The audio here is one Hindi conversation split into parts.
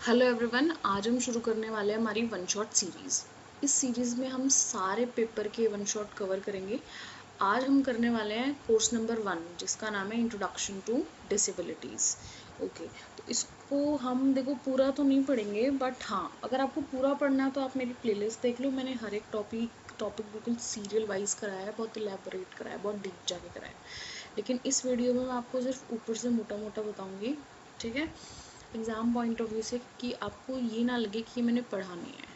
हेलो एवरीवन, आज हम शुरू करने वाले हैं हमारी वन शॉट सीरीज़। इस सीरीज़ में हम सारे पेपर के वन शॉट कवर करेंगे। आज हम करने वाले हैं कोर्स नंबर 1 जिसका नाम है इंट्रोडक्शन टू डिसेबिलिटीज़। ओके, तो इसको हम देखो पूरा तो नहीं पढ़ेंगे, बट हाँ, अगर आपको पूरा पढ़ना है तो आप मेरी प्लेलिस्ट देख लो। मैंने हर एक टॉपिक बिल्कुल सीरियल वाइज कराया है, बहुत इलेबोरेट कराया है, बहुत डीप जाके कराया है। लेकिन इस वीडियो में मैं आपको सिर्फ ऊपर से मोटा मोटा बताऊँगी, ठीक है, एग्ज़ाम पॉइंट ऑफ व्यू से, कि आपको ये ना लगे कि मैंने पढ़ा नहीं है।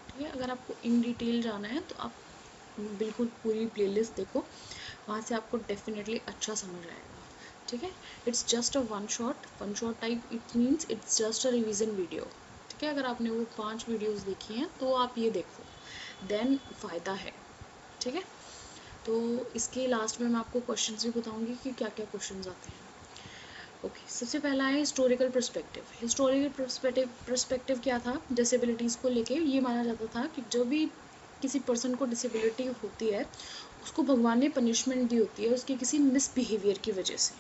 ठीक है, अगर आपको इन डिटेल जाना है तो आप बिल्कुल पूरी प्लेलिस्ट देखो, वहाँ से आपको डेफिनेटली अच्छा समझ आएगा। ठीक है, it's just a one shot type, it means it's just a revision video. ठीक है, अगर आपने वो 5 वीडियोस देखी हैं तो आप ये देखो, देन फ़ायदा है। ठीक है, तो इसके लास्ट में मैं आपको क्वेश्चंस भी बताऊंगी कि क्या क्या क्वेश्चंस आते हैं। ओके, सबसे पहला है हिस्टोरिकल पर्सपेक्टिव। हिस्टोरिकल पर्सपेक्टिव क्या था डिसेबिलिटीज़ को लेके? ये माना जाता था कि जब भी किसी पर्सन को डिसेबिलिटी होती है, उसको भगवान ने पनिशमेंट दी होती है उसके किसी मिसबिहेवियर की वजह से।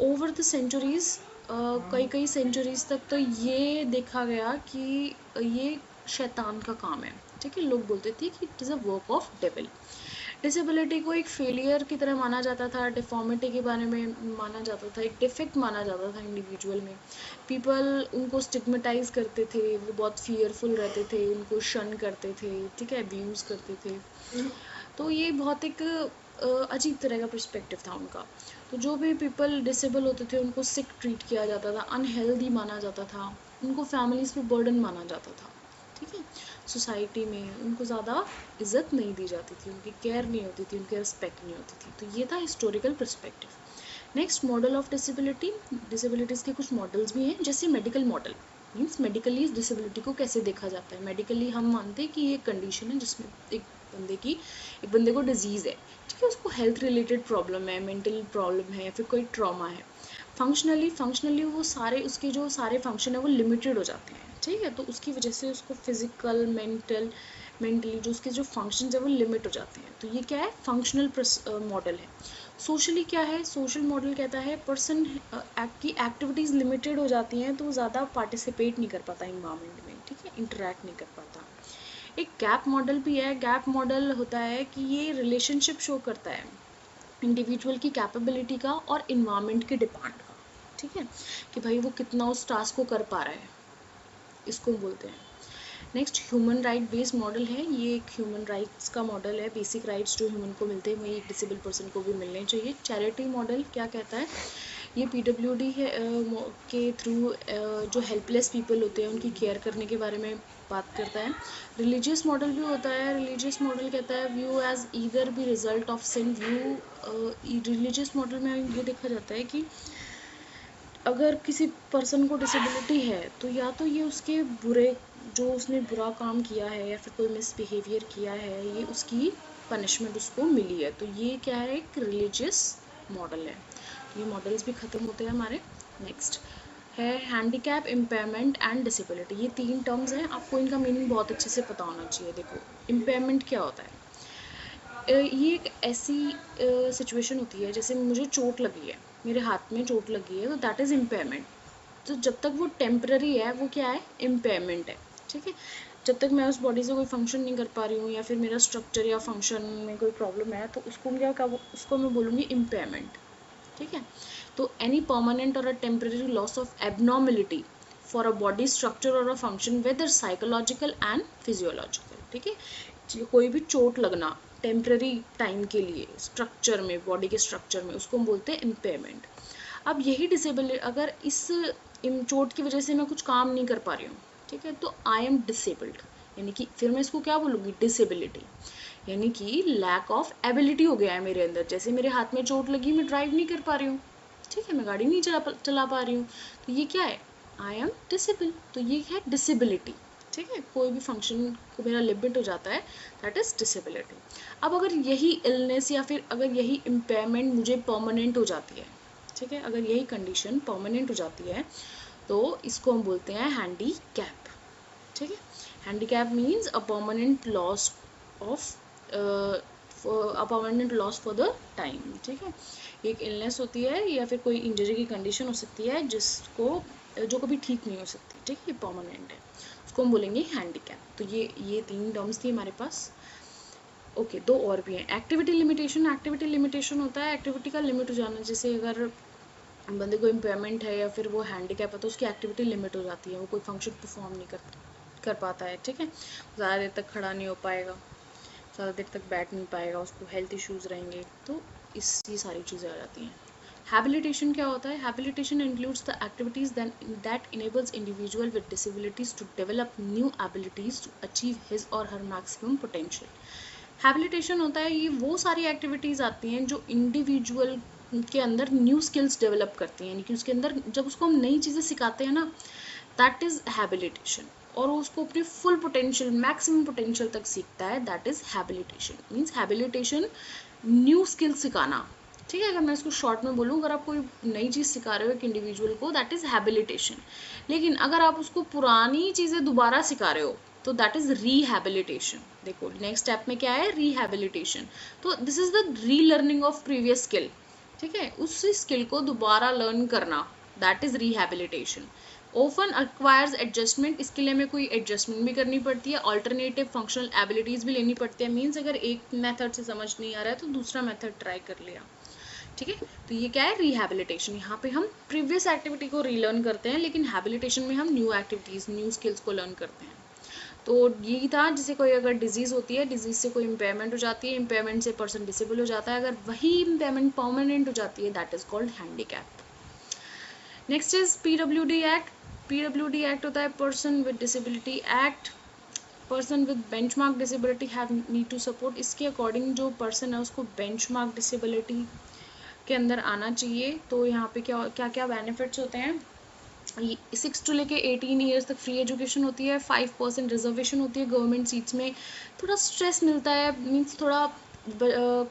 ओवर द सेंचुरीज़, कई कई सेंचुरीज़ तक तो ये देखा गया कि ये शैतान का काम है। ठीक है, लोग बोलते थे कि it is a work of devil. Disability को एक फेलियर की तरह माना जाता था, डिफॉर्मिटी के बारे में माना जाता था, एक डिफेक्ट माना जाता था इंडिविजुअल में। पीपल उनको स्टिग्मेटाइज करते थे, वो बहुत फियरफुल रहते थे, उनको शन करते थे, ठीक है, अब्यूज़ करते थे। तो ये बहुत एक अजीब तरह का पर्सपेक्टिव था उनका। तो जो भी पीपल डिसेबल होते थे उनको सिक ट्रीट किया जाता था, अनहेल्दी माना जाता था, उनको फैमिलीज़ पे बर्डन माना जाता था। ठीक है, सोसाइटी में उनको ज़्यादा इज्जत नहीं दी जाती थी, उनकी केयर नहीं होती थी, उनकी रिस्पेक्ट नहीं होती थी। तो ये था historical perspective. Next, model of disability. Disabilities के कुछ मॉडल्स भी हैं, जैसे मेडिकल मॉडल। मीन्स मेडिकली इस डिसेबिलिटी को कैसे देखा जाता है। मेडिकली हम मानते हैं कि ये कंडीशन है जिसमें एक बंदे को डिजीज़ है, ठीक है, उसको हेल्थ रिलेटेड प्रॉब्लम है, मेंटल प्रॉब्लम है, फिर कोई ट्रॉमा है। फंक्शनली वो सारे उसके जो सारे फंक्शन है वो लिमिटेड हो जाते हैं। ठीक है, तो उसकी वजह से उसको फिजिकल मेंटली जो उसके जो फंक्शन है वो लिमिट हो जाते हैं। तो ये क्या है, फंक्शनल मॉडल है। सोशली क्या है, सोशल मॉडल कहता है पर्सन की एक्टिविटीज़ लिमिटेड हो जाती हैं, तो वो ज़्यादा पार्टिसिपेट नहीं कर पाता इन्वायरमेंट में, ठीक है, इंटरेक्ट नहीं कर पाता। एक गैप मॉडल भी है। गैप मॉडल होता है कि ये रिलेशनशिप शो करता है इंडिविजुअल की कैपेबिलिटी का और इन्वायरमेंट की डिमांड का। ठीक है, कि भाई वो कितना उस टास्क को कर पा रहा है, इसको बोलते हैं। Next, human right based model है। ये एक ह्यूमन राइट्स का मॉडल है। बेसिक राइट्स जो ह्यूमन को मिलते हैं वही एक डिसेबल पर्सन को भी मिलने चाहिए। चैरिटी मॉडल क्या कहता है, ये पीडब्ल्यूडी है के थ्रू जो हेल्पलेस पीपल होते हैं उनकी केयर करने के बारे में बात करता है। रिलीजियस मॉडल भी होता है। रिलीजियस मॉडल कहता है view as either be result of sin. Religious model में ये देखा जाता है कि अगर किसी पर्सन को डिसेबिलिटी है तो या तो ये उसके बुरे, जो उसने बुरा काम किया है या फिर कोई मिसबिहेवियर किया है, ये उसकी पनिशमेंट उसको मिली है। तो ये क्या है, एक रिलीजियस मॉडल है। ये मॉडल्स भी ख़त्म होते हैं हमारे। नेक्स्ट है हैंडीकैप, इम्पेयरमेंट एंड डिसेबिलिटी। ये 3 टर्म्स हैं, आपको इनका मीनिंग बहुत अच्छे से पता होना चाहिए। देखो, इम्पेयरमेंट क्या होता है, ये एक ऐसी सिचुएशन होती है जैसे मुझे चोट लगी है, मेरे हाथ में चोट लगी है, तो दैट इज़ इम्पेयरमेंट। तो जब तक वो टेम्पररी है वो क्या है, इम्पेयरमेंट है। ठीक है, जब तक मैं उस बॉडी से कोई फंक्शन नहीं कर पा रही हूँ या फिर मेरा स्ट्रक्चर या फंक्शन में कोई प्रॉब्लम है, तो उसको मैं बोलूँगी इम्पेयरमेंट। ठीक है, तो एनी परमानेंट और a temporary loss of abnormality for a body structure और a function whether psychological and physiological. ठीक है, कोई भी चोट लगना टेम्पररी टाइम के लिए स्ट्रक्चर में, बॉडी के स्ट्रक्चर में, उसको हम बोलते हैं इम्पेयरमेंट। अब यही डिसेबल, अगर इस चोट की वजह से मैं कुछ काम नहीं कर पा रही हूँ, ठीक है, तो आई एम डिसेबल्ड, यानी कि फिर मैं इसको क्या बोलूँगी, डिसेबिलिटी, यानी कि लैक ऑफ एबिलिटी हो गया है मेरे अंदर। जैसे मेरे हाथ में चोट लगी, मैं ड्राइव नहीं कर पा रही हूँ, ठीक है, मैं गाड़ी नहीं चला पा रही हूँ, तो ये क्या है, आई एम डिसेबल। तो ये है डिसेबिलिटी। ठीक है, कोई भी फंक्शन को मेरा लिमिट हो जाता है, दैट इज़ डिसेबिलिटी। अब अगर यही इलनेस या फिर अगर यही इम्पेयरमेंट मुझे परमानेंट हो जाती है, ठीक है, अगर यही कंडीशन परमानेंट हो जाती है, तो इसको हम बोलते हैं हैंडी कैप। ठीक है, handy cap means a permanent loss of a permanent loss for the time. ठीक है, एक इलनेस होती है या फिर कोई इंजरी की कंडीशन हो सकती है जिसको जो कभी ठीक नहीं हो सकती, ठीक है, परमानेंट है, उसको हम बोलेंगे हैंडीकैप। तो ये 3 टर्म्स थी हमारे पास। ओके, 2 और भी हैं। Activity limitation. एक्टिविटी लिमिटेशन होता है एक्टिविटी का लिमिट हो जाना, जैसे अगर बंदे को इम्पेयरमेंट है या फिर वो हैंडीकैप है तो उसकी एक्टिविटी लिमिट हो जाती है, वो कोई फंक्शन परफॉर्म नहीं कर पाता है, ठीक है, ज़्यादा देर तक खड़ा नहीं हो पाएगा, ज़्यादा देर तक बैठ नहीं पाएगा, उसको हेल्थ इश्यूज़ रहेंगे, तो ये सारी चीज़ें आ जाती हैं। हैबिलिटेशन क्या होता है? Habilitation includes the activities that enables individual with disabilities to develop new abilities to achieve his or her maximum potential. Habilitation होता है ये वो सारी एक्टिविटीज़ आती हैं जो इंडिविजुअल के अंदर न्यू स्किल्स डेवलप करती हैं, यानी कि उसके अंदर जब उसको हम नई चीज़ें सिखाते हैं ना, दैट इज़ हैबिलिटेशन, और वो उसको अपने फुल पोटेंशियल मैक्सिमम पोटेंशियल तक सीखता है, that is habilitation. Means habilitation new skills सिखाना, ठीक है। अगर मैं इसको शॉर्ट में बोलूँ, अगर आप कोई नई चीज़ सिखा रहे हो एक इंडिविजुअल को, दैट इज़ हैबिलिटेशन। लेकिन अगर आप उसको पुरानी चीज़ें दोबारा सिखा रहे हो तो दैट इज़ रीहैबिलिटेशन। देखो नेक्स्ट स्टेप में क्या है, रीहैबिलिटेशन। तो दिस इज़ द री लर्निंग ऑफ प्रीवियस स्किल, ठीक है, उस स्किल को दोबारा लर्न करना, that is rehabilitation. Often acquires adjustment, इसके लिए हमें कोई एडजस्टमेंट भी करनी पड़ती है, ऑल्टरनेटिव फंक्शनल एबिलिटीज़ भी लेनी पड़ती है। मीन्स अगर एक मेथड से समझ नहीं आ रहा है तो दूसरा मेथड ट्राई कर लिया, ठीक है। तो ये क्या है, रिहैबिलिटेशन। यहाँ पे हम प्रीवियस एक्टिविटी को रीलर्न करते हैं, लेकिन हैबिलिटेशन में हम न्यू एक्टिविटीज़ न्यू स्किल्स को लर्न करते हैं। तो यही था, जैसे कोई अगर डिजीज़ होती है, डिजीज़ से कोई इम्पेयरमेंट हो जाती है, इम्पेयरमेंट से पर्सन डिसेबल हो जाता है, अगर वही इम्पेयरमेंट परमानेंट हो जाती है, that is called handicap. Next is PWD act. PWD act होता है person with disability act. Person with benchmark disability have need to support. इसके अकॉर्डिंग जो पर्सन है उसको बेंचमार्क डिसेबिलिटी के अंदर आना चाहिए। तो यहाँ पे क्या क्या बेनिफिट्स होते हैं, 6 to लेके 18 ईयर्स तक फ्री एजुकेशन होती है, 5% रिजर्वेशन होती है गवर्नमेंट सीट्स में, थोड़ा स्ट्रेस मिलता है, मीन्स थोड़ा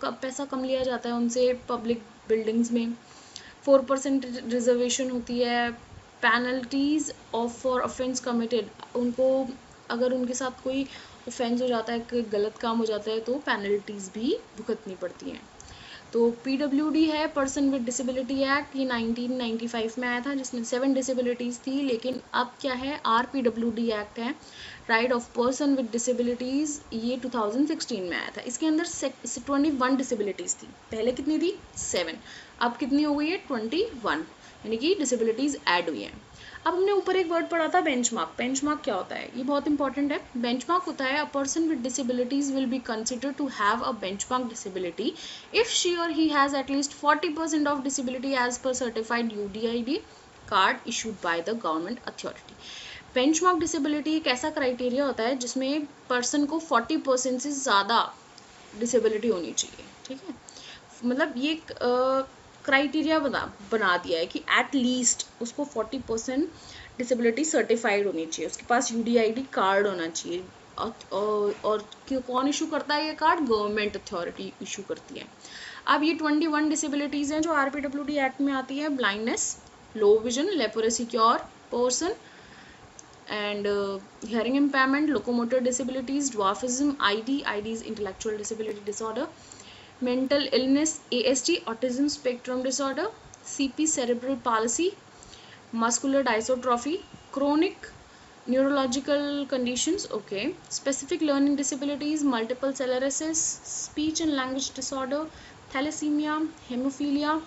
पैसा कम लिया जाता है उनसे पब्लिक बिल्डिंग्स में, 4% रिजर्वेशन होती है। Penalties of for offence committed, उनको अगर उनके साथ कोई ऑफेंस हो जाता है, कोई गलत काम हो जाता है, तो पेनल्टीज भी भुगतनी पड़ती हैं। तो PWD है पर्सन विद डिसेबिलिटी एक्ट, ये 1995 में आया था, जिसमें 7 डिसेबिलिटीज़ थी, लेकिन अब क्या है, RPWD एक्ट है, right of person with disabilities, ये 2016 में आया था। इसके अंदर 21 डिसेबिलिटीज़ थी, पहले कितनी थी, 7, अब कितनी हो गई है, 21, यानी कि डिसेबिलिटीज़ ऐड हुई हैं। अब हमने ऊपर एक वर्ड पढ़ा था बेंचमार्क। बेंचमार्क क्या होता है, ये बहुत इंपॉर्टेंट है। बेंचमार्क होता है, a person with disabilities will be considered to have a benchmark disability if she और he has at least 40% of disability as per certified UDID card issued by the government authority. Benchmark disability एक ऐसा क्राइटेरिया होता है जिसमें पर्सन को 40% से ज़्यादा डिसेबिलिटी होनी चाहिए, ठीक है। मतलब ये क्राइटेरिया बना दिया है कि एट लीस्ट उसको 40% डिसेबिलिटी सर्टिफाइड होनी चाहिए, उसके पास UDID कार्ड होना चाहिए। और कौन इशू करता है ये कार्ड, गवर्नमेंट अथॉरिटी इशू करती है। अब ये 21 डिसेबिलिटीज़ हैं जो RPWD एक्ट में आती है, blindness, low vision, leprosy cure person, and hearing impairment, locomotor disabilities, dwarfism, ID is intellectual disability disorder, mental illness, ASD, autism spectrum disorder, CP cerebral palsy, muscular dystrophy, chronic neurological conditions, okay, specific learning disabilities, multiple sclerosis, speech and language disorder, thalassemia, hemophilia,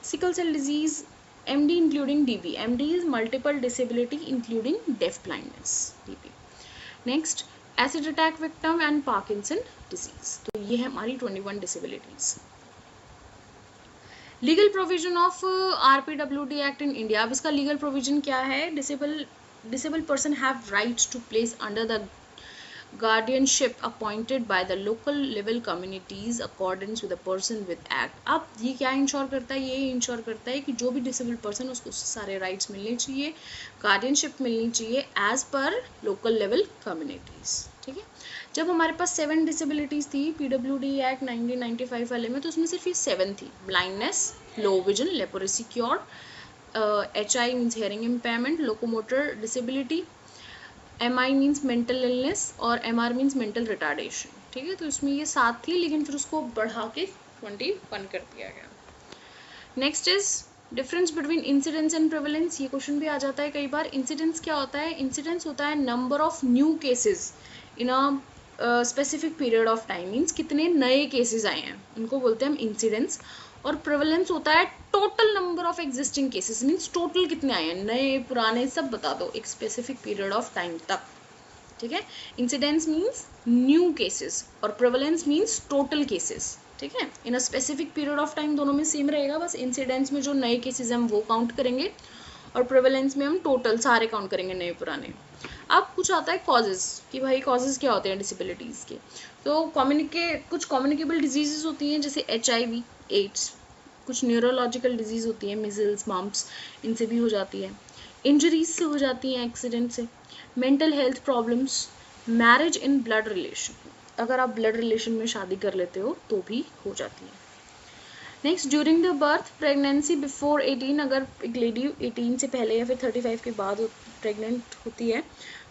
sickle cell disease, MD including DB. MD is multiple disability including deaf blindness, DB. Next, acid attack victim and Parkinson disease. तो ये है हमारी 21 disabilities. Legal provision of RPWD Act in India. अब इसका legal provision क्या है, disabled person have rights to place under the guardianship appointed by the local level communities accordance with the person with act. अब ये क्या इंश्योर करता है, ये इंश्योर करता है कि जो भी डिसेबल्ड पर्सन उसको सारे राइट्स मिलने चाहिए, गार्डियनशिप मिलनी चाहिए as per local level communities, ठीक है। जब हमारे पास 7 डिसेबिलिटीज़ थी PWD एक्ट 1995 वाले में, तो उसमें सिर्फ ये 7 थी, blindness, low vision, leprosy cure, HI means hearing impairment, locomotor disability, MI means mental illness और MR मीन्स मेंटल रिटार्डेशन, ठीक है। तो इसमें ये 7 थी, लेकिन फिर उसको बढ़ा के 21 कर दिया गया। Next is difference between incidence and prevalence, ये क्वेश्चन भी आ जाता है कई बार। इंसिडेंस क्या होता है? इंसिडेंस होता है number of new cases in a specific period of time, means कितने नए केसेस आए हैं उनको बोलते हैं हम इंसिडेंस। और प्रेवलेंस होता है total number of existing cases, means total कितने आए हैं, नए पुराने सब बता दो एक स्पेसिफिक पीरियड ऑफ टाइम तक, ठीक है। इंसिडेंस मीन्स न्यू केसेस और प्रेवलेंस मीन्स टोटल केसेस, ठीक है। In a specific period of time दोनों में सेम रहेगा, बस इंसिडेंस में जो नए केसेस हम वो काउंट करेंगे और प्रेवलेंस में हम टोटल सारे काउंट करेंगे नए पुराने। अब कुछ आता है कॉजेज, कि भाई कॉजेज क्या होते हैं डिसेबिलिटीज़ के। तो कुछ कम्युनिकेबल डिजीजेस होती हैं जैसे HIV, एड्स, कुछ न्यूरोलॉजिकल डिजीज होती है मिजल्स, मम्प्स, इनसे भी हो जाती है। इंजरीज से हो जाती हैं, एक्सीडेंट से। Mental health problems, marriage in blood relation, अगर आप ब्लड रिलेशन में शादी कर लेते हो तो भी हो जाती है। Next, during the birth, pregnancy before 18, अगर एक लेडी 18 से पहले या फिर 35 के बाद प्रेग्नेंट होती है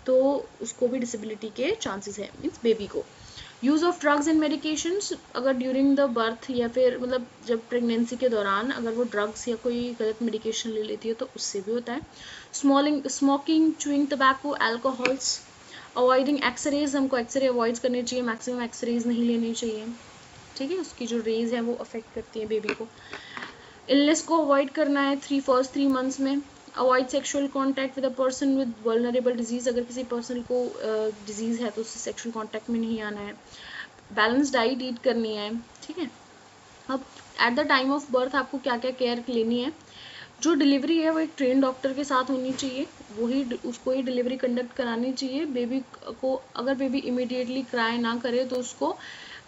तो उसको भी डिसेबिलिटी के चांसेस है, मीन्स बेबी को। Use of drugs and medications, अगर ड्यूरिंग द बर्थ या फिर मतलब जब प्रेगनेंसी के दौरान अगर वो ड्रग्स या कोई गलत मेडिकेशन ले लेती है तो उससे भी होता है। Smoking, chewing tobacco, alcohols. Avoiding x-rays, हमको एक्सरे अवॉइड करनी चाहिए, मैक्सिमम एक्सरेज नहीं लेनी चाहिए, ठीक है, उसकी जो रेज है वो अफेक्ट करती है बेबी को। इलनेस को अवॉइड करना है फर्स्ट 3 मंथ्स में। Avoid sexual contact with a person with vulnerable disease, अगर किसी पर्सन को डिजीज़ है तो उससे सेक्सुअल कॉन्टैक्ट में नहीं आना है। बैलेंस डाइट ईट करनी है, ठीक है। अब at the time of birth आपको क्या क्या केयर लेनी है। जो डिलीवरी है वो एक ट्रेन डॉक्टर के साथ होनी चाहिए, वही उसको ही डिलीवरी कंडक्ट करानी चाहिए। बेबी को अगर बेबी इमीडिएटली क्राई ना करे तो उसको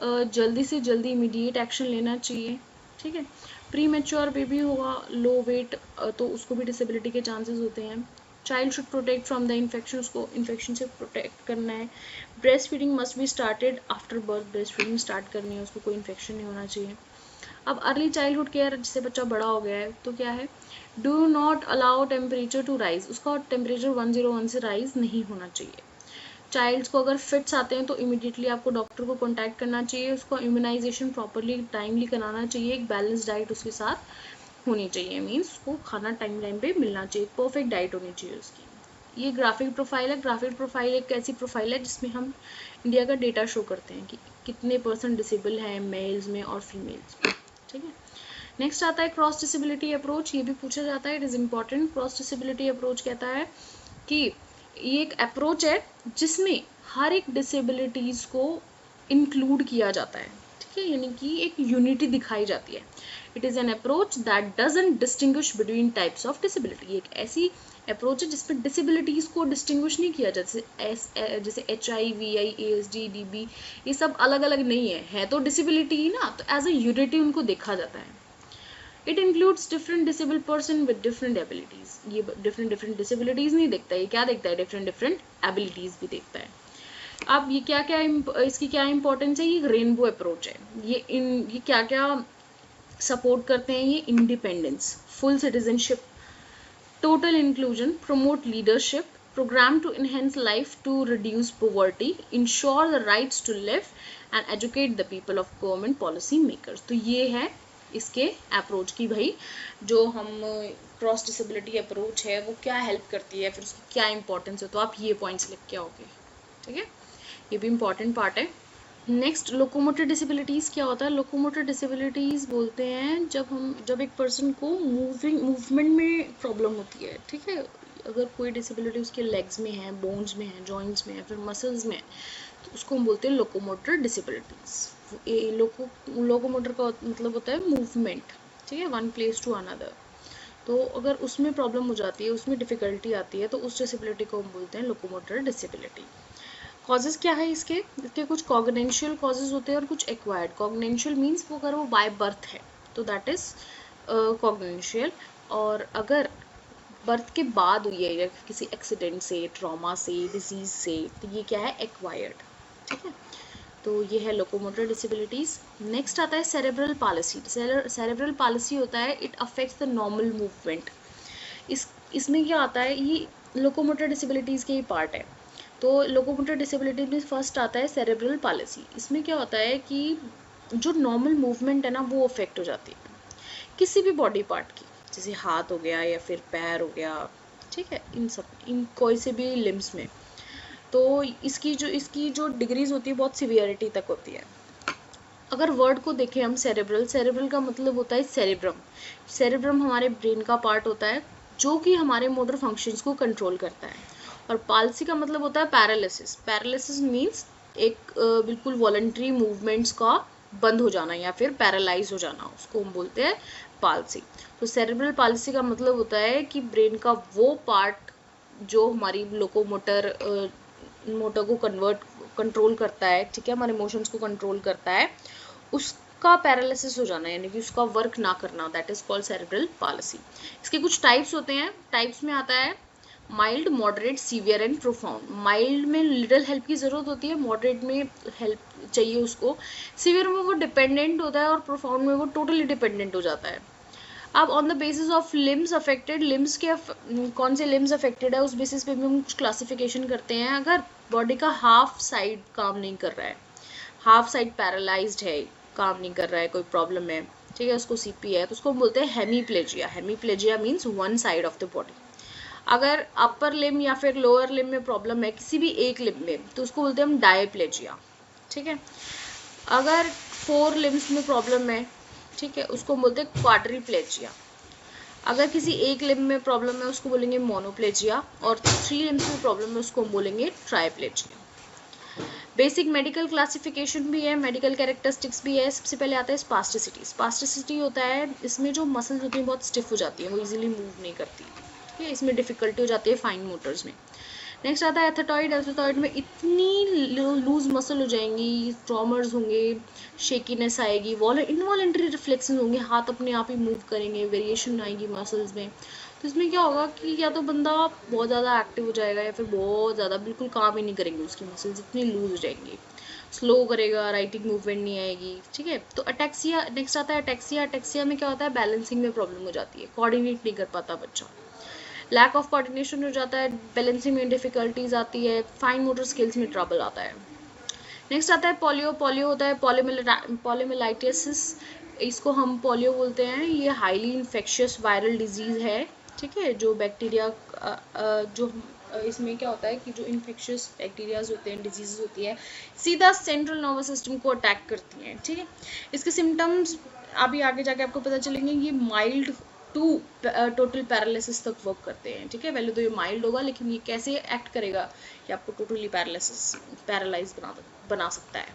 जल्दी से जल्दी इमीडिएट एक्शन लेना चाहिए, ठीक है। प्री मैच्योर बेबी होगा, लो वेट, तो उसको भी डिसेबिलिटी के चांसेस होते हैं। Child should protect from the infection, उसको इन्फेक्शन से प्रोटेक्ट करना है। Breast feeding must be started after birth, breast feeding start करनी है, उसको कोई इन्फेक्शन नहीं होना चाहिए। अब अर्ली चाइल्डहुड केयर, जिससे बच्चा बड़ा हो गया है तो क्या है, do not allow temperature to rise, उसका टेम्परेचर 101 से राइज नहीं होना चाहिए। चाइल्ड्स को अगर फिट्स आते हैं तो इमीडिएटली आपको डॉक्टर को कॉन्टैक्ट करना चाहिए, उसको इम्यूनाइजेशन प्रॉपरली टाइमली कराना चाहिए, एक बैलेंस डाइट उसके साथ होनी चाहिए, मीन्स उसको खाना टाइम पे मिलना चाहिए, परफेक्ट डाइट होनी चाहिए उसकी। ये ग्राफिक प्रोफाइल है। ग्राफिक प्रोफाइल एक ऐसी प्रोफाइल है जिसमें हम इंडिया का डेटा शो करते हैं कि कितने % डिसेबल हैं मेल्स में और फीमेल्स में, ठीक है। नेक्स्ट आता है क्रॉस डिसेबिलिटी अप्रोच, ये भी पूछा जाता है, it is important. Cross disability approach कहता है कि ये एक अप्रोच है जिसमें हर एक डिसेबिलिटीज़ को इंक्लूड किया जाता है, ठीक है, यानी कि एक यूनिटी दिखाई जाती है। It is an approach that doesn't distinguish between types of disability, एक ऐसी अप्रोच है जिसमें डिसेबिलिटीज़ को डिस्टिंग्विश नहीं किया जाता, जैसे HIV, ASD, DB, ये सब अलग अलग नहीं है तो डिसेबिलिटी ही ना, तो एज अ यूनिटी उनको देखा जाता है। It includes different disable person with different abilities, ये डिफरेंट डिसेबिलिटीज नहीं देखता है, ये क्या देखता है, डिफरेंट एबिलिटीज भी देखता है। अब ये क्या क्या इसकी क्या इंपॉर्टेंस है, ये रेनबो अप्रोच है। ये क्या क्या सपोर्ट करते हैं, ये independence, full citizenship, total inclusion, promote leadership, program to enhance life to reduce poverty, ensure the rights to live and educate the people of government policy makers। तो ये है इसके अप्रोच की भाई जो हम क्रॉस डिसेबिलिटी अप्रोच है वो क्या हेल्प करती है, फिर उसकी क्या इंपॉर्टेंस है, तो आप ये पॉइंट्स लिख के आओगे, ठीक है, ये भी इंपॉर्टेंट पार्ट है। नेक्स्ट, लोकोमोटर डिसेबिलिटीज़ क्या होता है। लोकोमोटर डिसेबिलिटीज़ बोलते हैं जब एक पर्सन को मूवमेंट में प्रॉब्लम होती है, ठीक है, अगर कोई डिसेबिलिटी उसके लेग्स में है, बोन्स में है, जॉइंट्स में है, फिर मसल्स में है, तो उसको हम बोलते हैं लोकोमोटर डिसेबिलिटीज़। लोकोमोटर का मतलब होता है मूवमेंट, ठीक है, वन प्लेस टू अनदर। तो अगर उसमें प्रॉब्लम हो जाती है, उसमें डिफ़िकल्टी आती है, तो उस डिसेबिलिटी को हम बोलते हैं लोकोमोटर डिसेबिलिटी। कॉजेज़ क्या है इसके कुछ कॉग्निशियल कॉजेज़ होते हैं और कुछ एक्वायर्ड। कॉग्निशियल मीन्स वो अगर वो बाय बर्थ है तो दैट इज़ कॉग्निशियल, और अगर बर्थ के बाद हुई है या किसी एक्सीडेंट से, ट्रॉमा से, डिजीज़ से, तो ये क्या है, एक्वायर्ड, ठीक है। तो ये है लोकोमोटर डिसेबिलिटीज़। नेक्स्ट आता है सेरेब्रल पालिसी। सेरेब्रल पालिसी होता है it affects the normal movement. इसमें क्या आता है, ये लोकोमोटर डिसेबिलिटीज़ के ही पार्ट है। तो लोकोमोटर डिसेबिलिटी में फर्स्ट आता है सेरेब्रल पालिसी। इसमें क्या होता है कि जो नॉर्मल मूवमेंट है ना वो अफेक्ट हो जाती है किसी भी बॉडी पार्ट की, जैसे हाथ हो गया या फिर पैर हो गया, ठीक है, इन कोई से भी लिम्स में। तो इसकी जो डिग्रीज होती है बहुत सिवियरिटी तक होती है। अगर वर्ड को देखें हम, सेरेब्रल का मतलब होता है सेरेब्रम हमारे ब्रेन का पार्ट होता है जो कि हमारे मोटर फंक्शंस को कंट्रोल करता है। और पाल्सी का मतलब होता है पैरालिसिस मीन्स एक बिल्कुल वॉलंटरी मूवमेंट्स का बंद हो जाना या फिर पैरालाइज हो जाना, उसको हम बोलते हैं पाल्सी। तो सेरेब्रल पाल्सी का मतलब होता है कि ब्रेन का वो पार्ट जो हमारी लोकोमोटर मोटर को कंट्रोल करता है, ठीक है, हमारे इमोशंस को कंट्रोल करता है, उसका पैरालिसिस हो जाना, यानी कि उसका वर्क ना करना, that is called cerebral palsy. इसके कुछ टाइप्स होते हैं। टाइप्स में आता है mild, moderate, severe and profound. Mild में लिटिल हेल्प की जरूरत होती है, मॉडरेट में हेल्प चाहिए उसको, सीवियर में वो डिपेंडेंट होता है और प्रोफाउंड में वो टोटली डिपेंडेंट हो जाता है। अब on the basis of limbs affected, limbs के कौन से लिम्स अफेक्टेड है उस बेसिस पे भी हम कुछ क्लासिफिकेशन करते हैं। अगर बॉडी का हाफ साइड काम नहीं कर रहा है, हाफ साइड पैरालाइज्ड है, काम नहीं कर रहा है, कोई प्रॉब्लम है, ठीक है, उसको सीपी है, तो उसको बोलते हैं hemiplegia. Hemiplegia means one side of the body. अगर अपर लिम या फिर लोअर लिम में प्रॉब्लम है, किसी भी एक लिम में, तो उसको बोलते हैं हम डायप्लेजिया, ठीक है। अगर 4 लिम्स में प्रॉब्लम है, ठीक है, उसको बोलते हैं क्वाड्रिप्लेजिया। अगर किसी एक लिम्ब में प्रॉब्लम है उसको बोलेंगे मोनोप्लेजिया, और 3 लिम्स में प्रॉब्लम है उसको बोलेंगे ट्राइप्लेजिया। बेसिक मेडिकल क्लासिफिकेशन भी है, मेडिकल कैरेक्टरिस्टिक्स भी है। सबसे पहले आता है स्पास्टिसिटी। स्पास्टिसिटी होता है इसमें जो मसल्स होती हैं बहुत स्टिफ हो जाती है, वो इजीली मूव नहीं करती, ठीक है, इसमें डिफिकल्टी हो जाती है फाइन मोटर्स में। नेक्स्ट आता है एथेटॉइड। एथेटॉइड में इतनी लूज मसल हो जाएंगी, ट्रॉमर्स होंगे, शेकीनेस आएगी, इनवॉलेंट्री रिफ्लेक्सेस होंगे, हाथ अपने आप ही मूव करेंगे, वेरिएशन आएगी मसल्स में। तो इसमें क्या होगा कि या तो बंदा बहुत ज़्यादा एक्टिव हो जाएगा या फिर बहुत ज़्यादा बिल्कुल काम ही नहीं करेंगे, उसकी मसल्स इतनी लूज हो जाएंगी, स्लो करेगा, राइटिंग मूवमेंट नहीं आएगी, ठीक है। तो अटैक्सिया। नेक्स्ट आता है अटैक्सिया। अटैक्सिया में क्या होता है, बैलेंसिंग में प्रॉब्लम हो जाती है, कोऑर्डिनेट नहीं कर पाता बच्चा, लैक ऑफ कोऑर्डिनेशन हो जाता है, बैलेंसिंग में डिफिकल्टीज आती है, फाइन मोटर स्किल्स में ट्रबल आता है। नेक्स्ट आता है पोलियो। पोलियो होता है पोलियोमाइलाइटिस, इसको हम पोलियो बोलते हैं। ये हाईली इन्फेक्शियस वायरल डिजीज है, ठीक है, जो बैक्टीरिया जो इसमें क्या होता है कि जो इन्फेक्शियस बैक्टीरियाज होते हैं, डिजीज होती है, सीधा सेंट्रल नर्वस सिस्टम को अटैक करती हैं, ठीक है। इसके सिम्टम्स अभी आगे जाके आपको पता चलेंगे। ये माइल्ड टू टोटल पैरालिसिस तक वर्क करते हैं, ठीक है। पहले तो ये माइल्ड होगा, लेकिन ये कैसे एक्ट करेगा कि आपको टोटली पैरालाइज बना सकता है,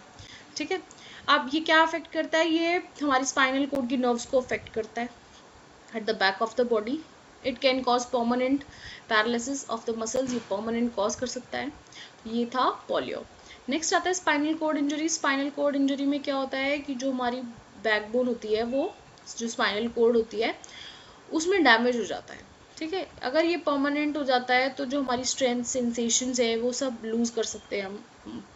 ठीक है। अब ये क्या अफेक्ट करता है, ये हमारी स्पाइनल कोड की नर्व्स को अफेक्ट करता है at the back of the body. It can cause permanent paralysis of the muscles, ये परमानेंट कॉज कर सकता है। ये था पोलियो। नेक्स्ट आता है spinal cord injury. Spinal cord injury में क्या होता है कि जो हमारी बैकबोन होती है, वो जो स्पाइनल कोड होती है उसमें डैमेज हो जाता है, ठीक है। अगर ये परमानेंट हो जाता है तो जो हमारी स्ट्रेंथ, सेंसेशंस है, वो सब लूज कर सकते हैं, हम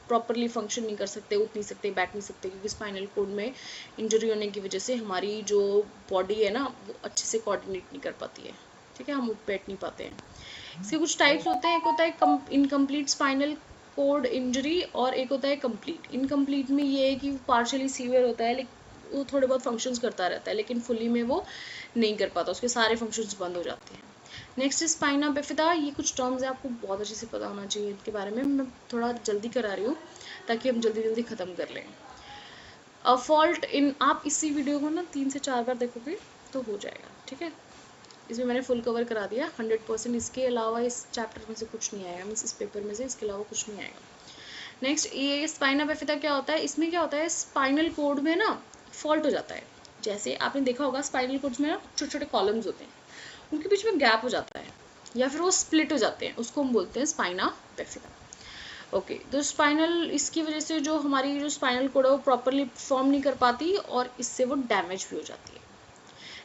प्रॉपरली फंक्शन नहीं कर सकते, उठ नहीं सकते, बैठ नहीं सकते, क्योंकि स्पाइनल कोड में इंजरी होने की वजह से हमारी जो बॉडी है ना, वो अच्छे से कोऑर्डिनेट नहीं कर पाती है, ठीक है, हम उठ बैठ नहीं पाते हैं। इसके कुछ टाइप्स होते हैं। एक होता है इनकम्प्लीट स्पाइनल कोड इंजरी और एक होता है कंप्लीट। इनकम्प्लीट में ये है कि पार्शियली सीवियर होता है, लेकिन वो थोड़े बहुत फंक्शंस करता रहता है, लेकिन फुली में वो नहीं कर पाता, उसके सारे फंक्शंस बंद हो जाते हैं। Next spina bifida. ये कुछ टर्म्स है, आपको बहुत अच्छे से पता होना चाहिए इनके बारे में, मैं थोड़ा जल्दी करा रही हूँ ताकि हम जल्दी जल्दी ख़त्म कर लें। अ फॉल्ट इन, आप इसी वीडियो को ना 3 से 4 बार देखोगे तो हो जाएगा, ठीक है। इसमें मैंने फुल कवर करा दिया 100%। इसके अलावा इस चैप्टर में से कुछ नहीं आएगा, मीन्स इस पेपर में से इसके अलावा कुछ नहीं आएगा। नेक्स्ट ये स्पाइना बिफिदा क्या होता है, इसमें क्या होता है, स्पाइनल कोड में ना फॉल्ट हो जाता है। जैसे आपने देखा होगा स्पाइनल कोड्स में ना छोटे छोटे कॉलम्स होते हैं, उनके बीच में गैप हो जाता है या फिर वो स्प्लिट हो जाते हैं, उसको हम बोलते हैं स्पाइना बिफिदा। ओके, तो स्पाइनल, इसकी वजह से जो हमारी जो स्पाइनल कोड है वो प्रॉपरली परफॉर्म नहीं कर पाती और इससे वो डैमेज भी हो जाती है।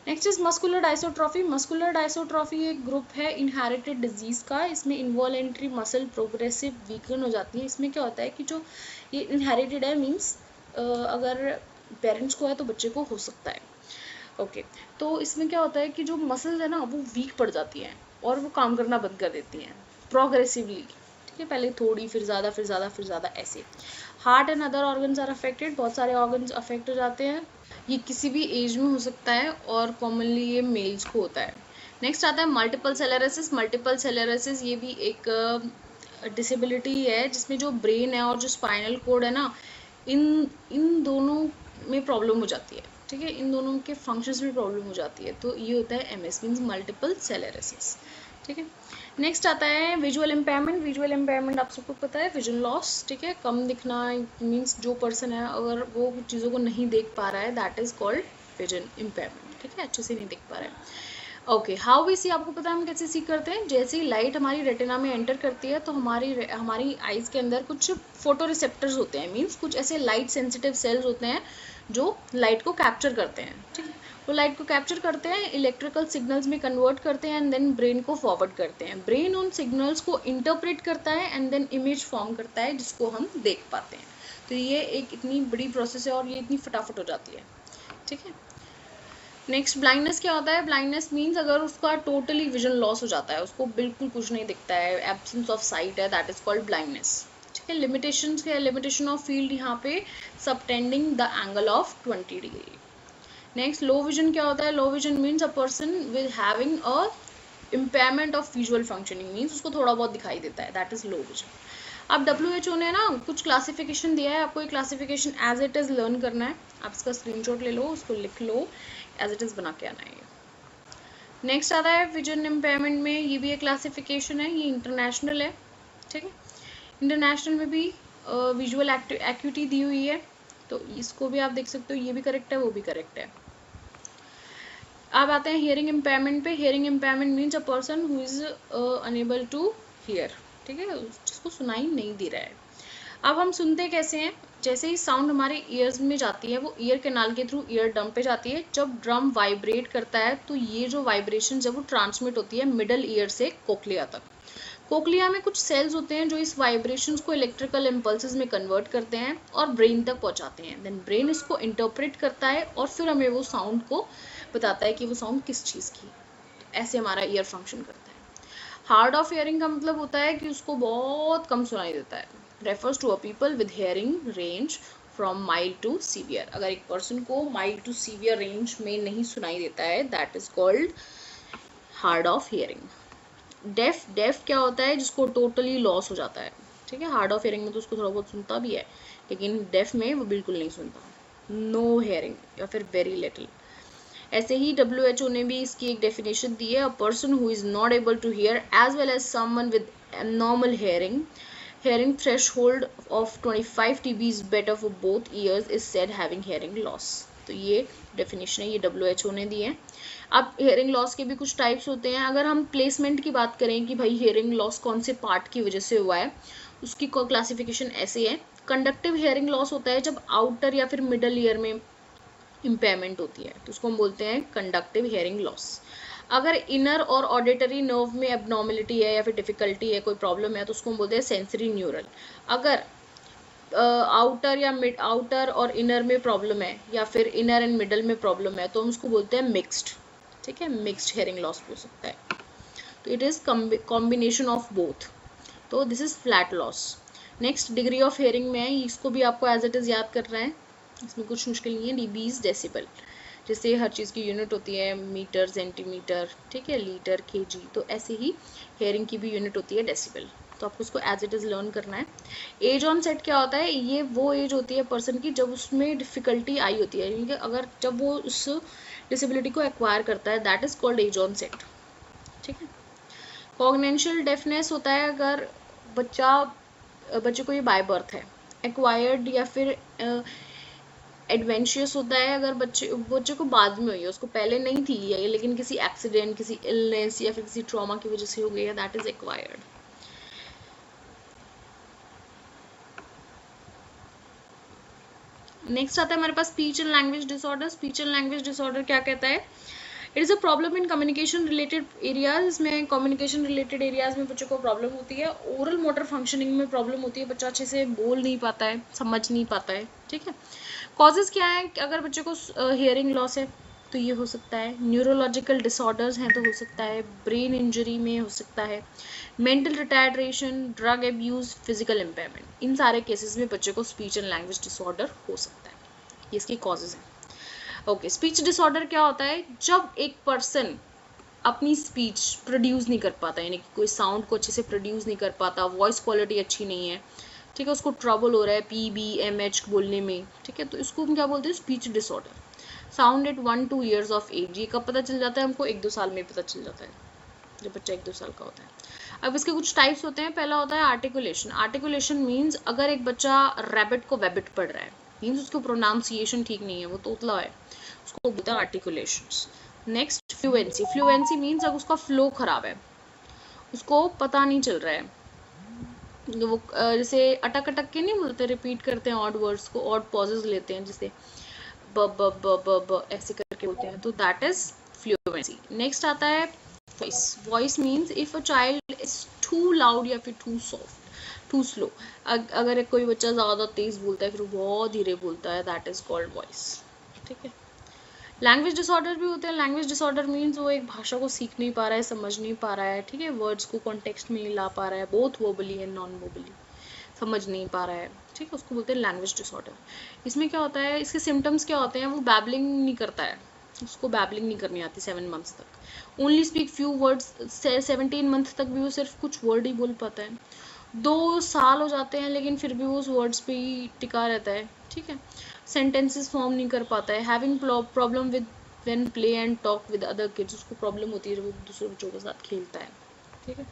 Next is muscular dystrophy. Muscular dystrophy एक ग्रुप है इनहेरिटेड डिजीज का। इसमें इन्वॉलेंट्री मसल प्रोग्रेसिव वीकन हो जाती है। इसमें क्या होता है कि जो ये इनहेरिटेड है, मीन्स अगर पेरेंट्स को है तो बच्चे को हो सकता है। ओके, तो इसमें क्या होता है कि जो मसल्स है ना वो वीक पड़ जाती हैं और वो काम करना बंद कर देती हैं प्रोग्रेसिवली, ठीक है, पहले थोड़ी, फिर ज़्यादा, फिर ज़्यादा, फिर ज़्यादा, ऐसे। Heart and other organs are affected, बहुत सारे ऑर्गन्स अफेक्ट हो जाते हैं। ये किसी भी एज में हो सकता है और कॉमनली ये मेल्स को होता है। नेक्स्ट आता है मल्टीपल सेलेरोसिस। मल्टीपल सेलेरोसिस ये भी एक डिसेबिलिटी है जिसमें जो ब्रेन है और जो स्पाइनल कोड है ना, इन दोनों में प्रॉब्लम हो जाती है। ठीक है, इन दोनों के फंक्शंस में प्रॉब्लम हो जाती है, तो ये होता है MS मीन्स मल्टीपल सेलेरोसिस। ठीक है, नेक्स्ट आता है विजुअल इम्पेयरमेंट। विजुअल इम्पेयरमेंट आप सबको पता है, विजन लॉस। ठीक है, कम दिखना मीन्स जो पर्सन है अगर वो चीज़ों को नहीं देख पा रहा है, that is called vision impairment. ठीक है, अच्छे से नहीं देख पा रहा है। ओके, हाउ वी सी, आपको पता है हम कैसे सी करते हैं। जैसे ही लाइट हमारी रेटिना में एंटर करती है तो हमारी आइज़ के अंदर कुछ फोटो रिसेप्टर्स होते हैं, मीन्स कुछ ऐसे लाइट सेंसिटिव सेल्स होते हैं जो लाइट को कैप्चर करते हैं। ठीक है, वो लाइट को कैप्चर करते हैं, इलेक्ट्रिकल सिग्नल्स में कन्वर्ट करते हैं एंड देन ब्रेन को फॉरवर्ड करते हैं। ब्रेन उन सिग्नल्स को इंटरप्रेट करता है एंड देन इमेज फॉर्म करता है जिसको हम देख पाते हैं। तो ये एक इतनी बड़ी प्रोसेस है और ये इतनी फटाफट हो जाती है। ठीक है, नेक्स्ट ब्लाइंडनेस क्या होता है। ब्लाइंडनेस मीन्स अगर उसका टोटली विजन लॉस हो जाता है, उसको बिल्कुल कुछ नहीं दिखता है, एब्सेंस ऑफ साइट है, दैट इज कॉल्ड ब्लाइंडनेस। ठीक है, लिमिटेशंस क्या है, लिमिटेशन ऑफ फील्ड यहाँ पे subtending the angle of 20 degree. Next low vision क्या होता है। Low vision means a person with having a impairment of visual functioning, means उसको थोड़ा बहुत दिखाई देता है, दैट इज लो विजन। अब WHO ने ना कुछ क्लासिफिकेशन दिया है, आपको ये classification as it is learn करना है। आप इसका स्क्रीनशॉट ले लो, उसको लिख लो, एज इट इज बना के आना है। नेक्स्ट आता है विजन इम्पेयरमेंट में, ये भी एक क्लासिफिकेशन है, ये इंटरनेशनल है। ठीक है, इंटरनेशनल में भी विजुअल एक्यूटी दी हुई है, तो इसको भी आप देख सकते हो, ये भी करेक्ट है, वो भी करेक्ट है। अब आते हैं हियरिंग इम्पेयरमेंट पे। Hearing impairment means a person who is unable to hear. ठीक है, जिसको सुनाई नहीं दे रहा है। अब हम सुनते कैसे हैं, जैसे ही साउंड हमारे ईयर्स में जाती है, वो ईयर कैनाल के थ्रू ईयर ड्रम पे जाती है। जब ड्रम वाइब्रेट करता है तो ये जो वाइब्रेशन जब वो ट्रांसमिट होती है मिडल ईयर से कोक्लिया तक। कोक्लिया में कुछ सेल्स होते हैं जो इस वाइब्रेशंस को इलेक्ट्रिकल इम्पल्सेस में कन्वर्ट करते हैं और ब्रेन तक पहुंचाते हैं। देन ब्रेन इसको इंटरप्रेट करता है और फिर हमें वो साउंड को बताता है कि वो साउंड किस चीज़ की। ऐसे हमारा ईयर फंक्शन करता है। हार्ड ऑफ हियरिंग का मतलब होता है कि उसको बहुत कम सुनाई देता है। Refers to a people with hearing range from mild to severe. अगर एक पर्सन को माइल्ड टू सीवियर रेंज में नहीं सुनाई देता है, that is called hard of hearing. Deaf क्या होता है, जिसको टोटली लॉस हो जाता है। ठीक है, हार्ड ऑफ हियरिंग में तो उसको थोड़ा बहुत सुनता भी है, लेकिन डेफ में वो बिल्कुल नहीं सुनता, नो हियरिंग या फिर वेरी लिटिल। ऐसे ही WHO ने भी इसकी एक डेफिनेशन दी है, a person who is not able to hear as well as someone with abnormal hearing threshold of 25 dB is better for both ears is said having hearing loss। तो ये डेफिनेशन है, ये WHO ने दी है। अब हेयरिंग लॉस के भी कुछ टाइप्स होते हैं। अगर हम प्लेसमेंट की बात करें कि भाई हेयरिंग लॉस कौन से पार्ट की वजह से हुआ है, उसकी क्लासिफिकेशन ऐसे है। कंडक्टिव हेयरिंग लॉस होता है जब आउटर या फिर मिडल ईयर में इम्पेयरमेंट होती है, तो उसको हम बोलते हैं कंडक्टिव हियरिंग लॉस। अगर इनर और ऑडिटरी नर्व में एबनॉर्मलिटी है या फिर डिफिकल्टी है, कोई प्रॉब्लम है, तो उसको हम बोलते हैं सेंसरी न्यूरल। अगर आउटर या मिड आउटर और इनर में प्रॉब्लम है या फिर इनर एंड मिडल में प्रॉब्लम है, तो हम उसको बोलते हैं मिक्स्ड। ठीक है, मिक्स्ड हियरिंग लॉस हो सकता है, तो it is combination of both, तो this is flat loss. Next degree of hearing में है, इसको भी आपको एज इट इज याद करना है, इसमें कुछ मुश्किल नहीं है। dBs डेसिबल, जैसे हर चीज़ की यूनिट होती है मीटर, सेंटीमीटर, ठीक है, लीटर, kg, तो ऐसे ही हेयरिंग की भी यूनिट होती है डेसिबल, तो आपको उसको एज इट इज़ लर्न करना है। एज ऑन सेट क्या होता है, ये वो एज होती है पर्सन की जब उसमें डिफ़िकल्टी आई होती है, यानी कि अगर जब वो उस डिसेबिलिटी को एक्वायर करता है, that is called as onset. ठीक है, कॉग्निशनल डेफनेस होता है अगर बच्चे को ये बाय बर्थ है। एक्वायर्ड या फिर एडवेंशियस होता है अगर बच्चे को बाद में हुई है, उसको पहले नहीं थी ये, लेकिन किसी एक्सीडेंट, किसी इलनेस या फिर किसी ट्रॉमा की वजह से हो गई है, दैट इज एक्वायर्ड। नेक्स्ट आता है हमारे पास speech and language disorder. Speech and language disorder क्या कहता है, it is a problem in communication related areas. इसमें कम्युनिकेशन रिलेटेड एरियाज में बच्चों को प्रॉब्लम होती है। ओरल मोटर फंक्शनिंग में प्रॉब्लम होती है, बच्चा अच्छे से बोल नहीं पाता है, समझ नहीं पाता है। ठीक है, कॉजेज क्या है, अगर बच्चे को हियरिंग लॉस है तो ये हो सकता है, न्यूरोलॉजिकल डिसऑर्डर्स हैं तो हो सकता है, ब्रेन इंजरी में हो सकता है, mental retardation, drug abuse, physical impairment, इन सारे केसेस में बच्चे को स्पीच एंड लैंग्वेज डिसऑर्डर हो सकता है। ये इसकी कॉजेज हैं। ओके, स्पीच डिसऑर्डर क्या होता है? जब एक पर्सन अपनी स्पीच प्रोड्यूस नहीं कर पाता, यानी कि कोई साउंड को अच्छे से प्रोड्यूस नहीं कर पाता, वॉइस क्वालिटी अच्छी नहीं है, ठीक है, उसको ट्रबल हो रहा है PBMH बोलने में, ठीक है, तो इसको हम क्या बोलते हैं? Speech disorder. Sound at 1-2 years of age, ये कब पता चल जाता है हमको? 1-2 साल में पता चल जाता है, जब बच्चा 1-2 साल का होता है। अब इसके कुछ टाइप्स होते हैं। पहला होता है आर्टिकुलेशन। आर्टिकुलेशन मीन्स अगर एक बच्चा रैबिट को वैबिट पढ़ रहा है, मीन्स उसको प्रोनाउंसिएशन ठीक नहीं है, वो तोतला है, उसको बोलते हैं articulation. Next fluency. Fluency means अगर उसका फ्लो खराब है, उसको पता नहीं चल रहा है, वो जैसे अटक अटक के नहीं बोलते, रिपीट करते हैं ऑड वर्ड्स को, ऑड पॉजेज लेते हैं, जैसे ब ब ब ब ब ऐसे करके बोलते हैं, तो दैट इज फ्लुएंसी। नेक्स्ट आता है voice. Voice means if a child is too loud या फिर टू सॉफ्ट, टू स्लो। अगर कोई बच्चा ज़्यादा तेज बोलता है फिर वो बहुत धीरे बोलता है, दैट इज कॉल्ड वॉइस, ठीक है। लैंग्वेज डिसऑर्डर भी होते हैं। लैंग्वेज डिसऑर्डर मीन्स वो एक भाषा को सीख नहीं पा रहा है, समझ नहीं पा रहा है, ठीक है, वर्ड्स को कॉन्टेक्स्ट में नहीं ला पा रहा है, both verbally and non verbally समझ नहीं पा रहा है, ठीक है, उसको बोलते हैं लैंग्वेज डिसऑर्डर। इसमें क्या होता है, इसके सिम्टम्स क्या होते हैं? वो बैबलिंग नहीं करता है, उसको बैबलिंग नहीं करनी आती 7 मंथ्स तक। Only speak few words, 17 month तक भी वो सिर्फ कुछ वर्ड ही बोल पाता है। 2 साल हो जाते हैं लेकिन फिर भी वो उस वर्ड्स पे ही टिका रहता है, ठीक है। सेंटेंसेस फॉर्म नहीं कर पाता है। Having problem with when play and talk with other kids, उसको प्रॉब्लम होती है जब वो दूसरे बच्चों के साथ खेलता है, ठीक है।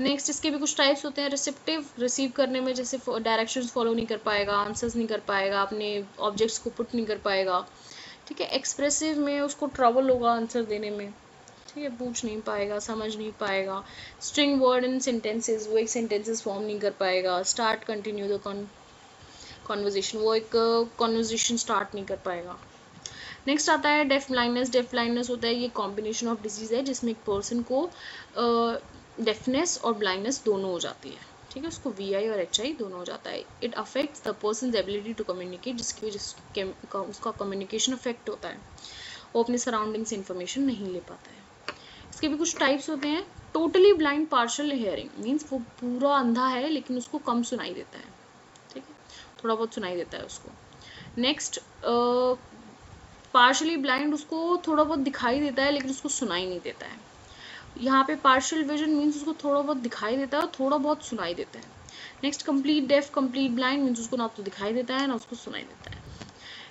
नेक्स्ट इसके भी कुछ टाइप्स होते हैं। रिसेप्टिव, रिसीव करने में जैसे डायरेक्शंस फॉलो नहीं कर पाएगा, आंसर्स नहीं कर पाएगा, अपने ऑब्जेक्ट्स को पुट नहीं कर पाएगा, ठीक है। एक्सप्रेसिव में उसको ट्रबल होगा आंसर देने में, ठीक है, पूछ नहीं पाएगा, समझ नहीं पाएगा। स्ट्रिंग वर्ड इन सेंटेंसेस, वो एक सेंटेंसेस फॉर्म नहीं कर पाएगा। स्टार्ट कंटिन्यू द कॉन्वर्जेशन, वो एक कॉन्वर्जेशन स्टार्ट नहीं कर पाएगा। नेक्स्ट आता है डेफ ब्लाइंडनेस। डेफ ब्लाइंडनेस होता है ये कॉम्बिनेशन ऑफ डिजीज है जिसमें एक पर्सन को डेफनेस और ब्लाइंडनेस दोनों हो जाती है, ठीक है, उसको VI और HI दोनों हो जाता है। It affects the person's ability to communicate, जिसकी वजह से उसका कम्युनिकेशन अफेक्ट होता है, वो अपने सराउंडिंग से इंफॉर्मेशन नहीं ले पाता है। इसके भी कुछ टाइप्स होते हैं। Totally blind partial hearing means वो पूरा अंधा है लेकिन उसको कम सुनाई देता है, ठीक है, थोड़ा बहुत सुनाई देता है उसको। नेक्स्ट पार्शियली ब्लाइंड, उसको थोड़ा बहुत दिखाई देता है लेकिन उसको सुनाई नहीं देता है। यहाँ पे पार्शियल विजन मीन्स उसको थोड़ा बहुत दिखाई देता है और थोड़ा बहुत सुनाई देता है। Next complete deaf, complete blind means उसको ना तो दिखाई देता है ना उसको सुनाई देता है।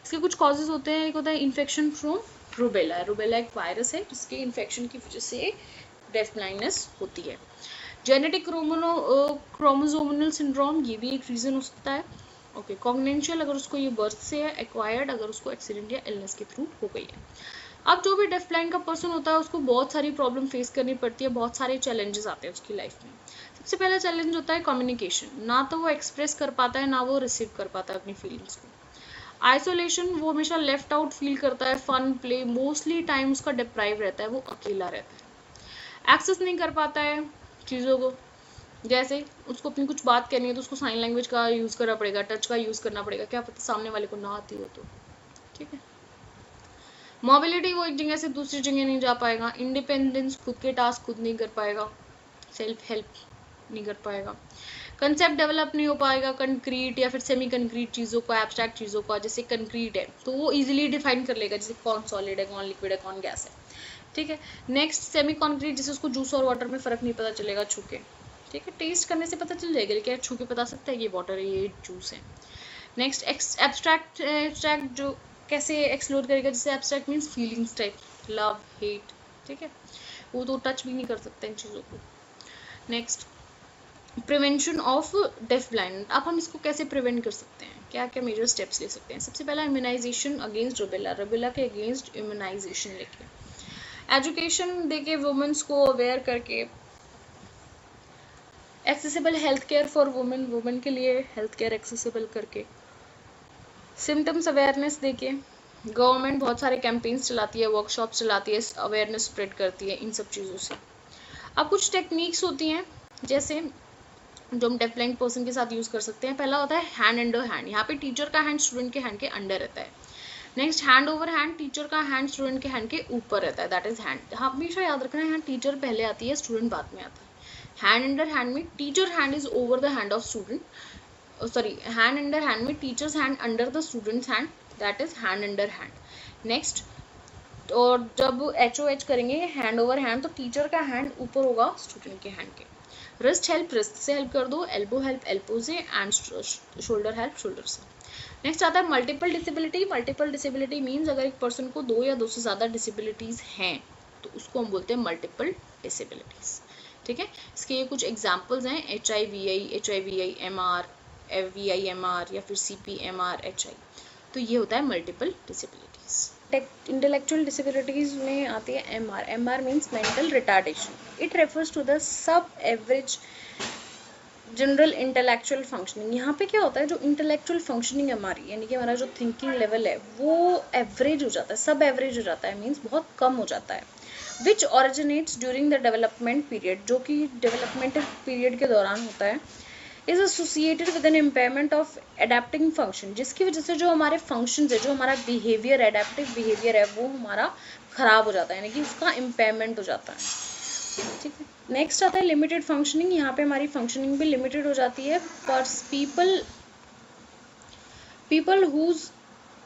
इसके कुछ कॉजेज होते हैं। एक होता है इन्फेक्शन फ्रॉम रूबेला। रूबेला एक वायरस है जिसके इन्फेक्शन की वजह से डेफ ब्लाइंडनेस होती है। जेनेटिक क्रोमोसोमल सिंड्रोम, ये भी एक रीजन हो सकता है। ओके, कॉग्निशियल, अगर उसको ये बर्थ से है, एक्वायर्ड अगर उसको एक्सीडेंट या इलनेस के थ्रू हो गई है। अब जो भी डेफ ब्लाइंड का पर्सन होता है उसको बहुत सारी प्रॉब्लम फेस करनी पड़ती है, बहुत सारे चैलेंजेस आते हैं उसकी लाइफ में। सबसे पहला चैलेंज होता है कम्युनिकेशन, ना तो वो एक्सप्रेस कर पाता है ना वो रिसीव कर पाता है अपनी फीलिंग्स को। आइसोलेशन, वो हमेशा लेफ्ट आउट फील करता है। फन प्ले, मोस्टली टाइम उसका डिप्राइव रहता है, वो अकेला रहता है। एक्सेस नहीं कर पाता है चीज़ों को, जैसे उसको अपनी कुछ बात करनी है तो उसको साइन लैंग्वेज का यूज़ करना पड़ेगा, टच का यूज़ करना पड़ेगा, क्या पता सामने वाले को ना आती हो तो, ठीक है। मोबिलिटी, वो एक जगह से दूसरी जगह नहीं जा पाएगा। इंडिपेंडेंस, खुद के टास्क खुद नहीं कर पाएगा, सेल्फ हेल्प नहीं कर पाएगा। कंसेप्ट डेवलप नहीं हो पाएगा कंक्रीट या फिर सेमी कंक्रीट चीज़ों को, एब्स्ट्रैक्ट चीज़ों का। जैसे कंक्रीट है तो वो इजीली डिफाइन कर लेगा, जैसे कौन सॉलिड है, कौन लिक्विड है, कौन गैस है, ठीक है। नेक्स्ट सेमी कॉन्क्रीट, जैसे उसको जूस और वाटर में फ़र्क नहीं पता चलेगा छू के, ठीक है, टेस्ट करने से पता चल जाएगा लेकिन छू के पता सकता है ये वाटर है ये जूस है। नेक्स्ट एब्स्ट्रैक्ट, एब्स्ट्रैक्ट जो कैसे एक्सप्लोर करेगा, जैसे abstract means feelings type, love, hate, ठीक है, वो तो टच भी नहीं कर सकते इन चीज़ों को। Next prevention of deaf blind, अब हम इसको कैसे प्रिवेंट कर सकते हैं, क्या क्या मेजर स्टेप्स ले सकते हैं। सबसे पहला इम्यूनाइजेशन अगेंस्ट रूबेला, रूबेला के अगेंस्ट इम्यूनाइजेशन लेके, एजुकेशन देके, वुमेन्स को अवेयर करके, accessible health care for women, women के लिए हेल्थ केयर एक्सेसिबल करके, सिम्टम्स अवेयरनेस देके। गवर्नमेंट बहुत सारे कैंपेन्स चलाती है, वर्कशॉप चलाती है, अवेयरनेस स्प्रेड करती है इन सब चीज़ों से। अब कुछ टेक्निक्स होती हैं जैसे जो हम डेफ ब्लाइंड पर्सन के साथ यूज़ कर सकते हैं। पहला होता है हैंड अंडर हैंड, यहाँ पे टीचर का हैंड स्टूडेंट के हैंड के अंडर रहता है, next hand over hand, teacher का हैंड स्टूडेंट के हैंड के ऊपर रहता है, दैट इज हैंड। हमेशा याद रखना है यहाँ टीचर पहले आती है, स्टूडेंट बाद में आता है। हैंड अंडर हैंड में teacher hand is over the hand of student, sorry hand under hand में teacher's hand under the students' hand, that is hand under hand. Next, और जब HOH करेंगे हैंड ओवर हैंड, तो टीचर का हैंड ऊपर होगा स्टूडेंट के हैंड के। रिस्ट हेल्प, रिस्ट से हेल्प कर दो, एल्बो हेल्प एल्बो से, एंड शोल्डर हेल्प शोल्डर से। नेक्स्ट आता है multiple disability. Multiple disability means अगर एक पर्सन को 2 या 2 से ज़्यादा डिसेबिलिटीज़ हैं तो उसको हम बोलते हैं मल्टीपल डिसेबिलिटीज़, ठीक है। इसके ये कुछ एग्जाम्पल्स हैं, HIVI, HIVI-MR, FVI-MR या फिर CP-MR HI, तो ये होता है मल्टीपल डिसेबिलिटीज़। इंटेलेक्चुअल डिसेबिलिटीज़ में आती है MR। MR means mental retardation. It refers to the sub average general intellectual functioning. यहाँ पे क्या होता है, जो इंटेलेक्चुअल फंक्शनिंग हमारी, यानी कि हमारा जो थिंकिंग लेवल है वो एवरेज हो जाता है, सब एवरेज हो जाता है, मीन्स बहुत कम हो जाता है। Which originates during the development period, जो कि डेवलपमेंट पीरियड के दौरान होता है। Is associated with an impairment of adapting function, जिसकी वजह से जो हमारे फंक्शंस है, जो हमारा बिहेवियर, एडेप्टिव बिहेवियर है, वो हमारा खराब हो जाता है, यानी कि उसका इम्पेयरमेंट हो जाता है, ठीक है। नेक्स्ट आता है लिमिटेड फंक्शनिंग। यहाँ पे हमारी फंक्शनिंग भी लिमिटेड हो जाती है। पर people whose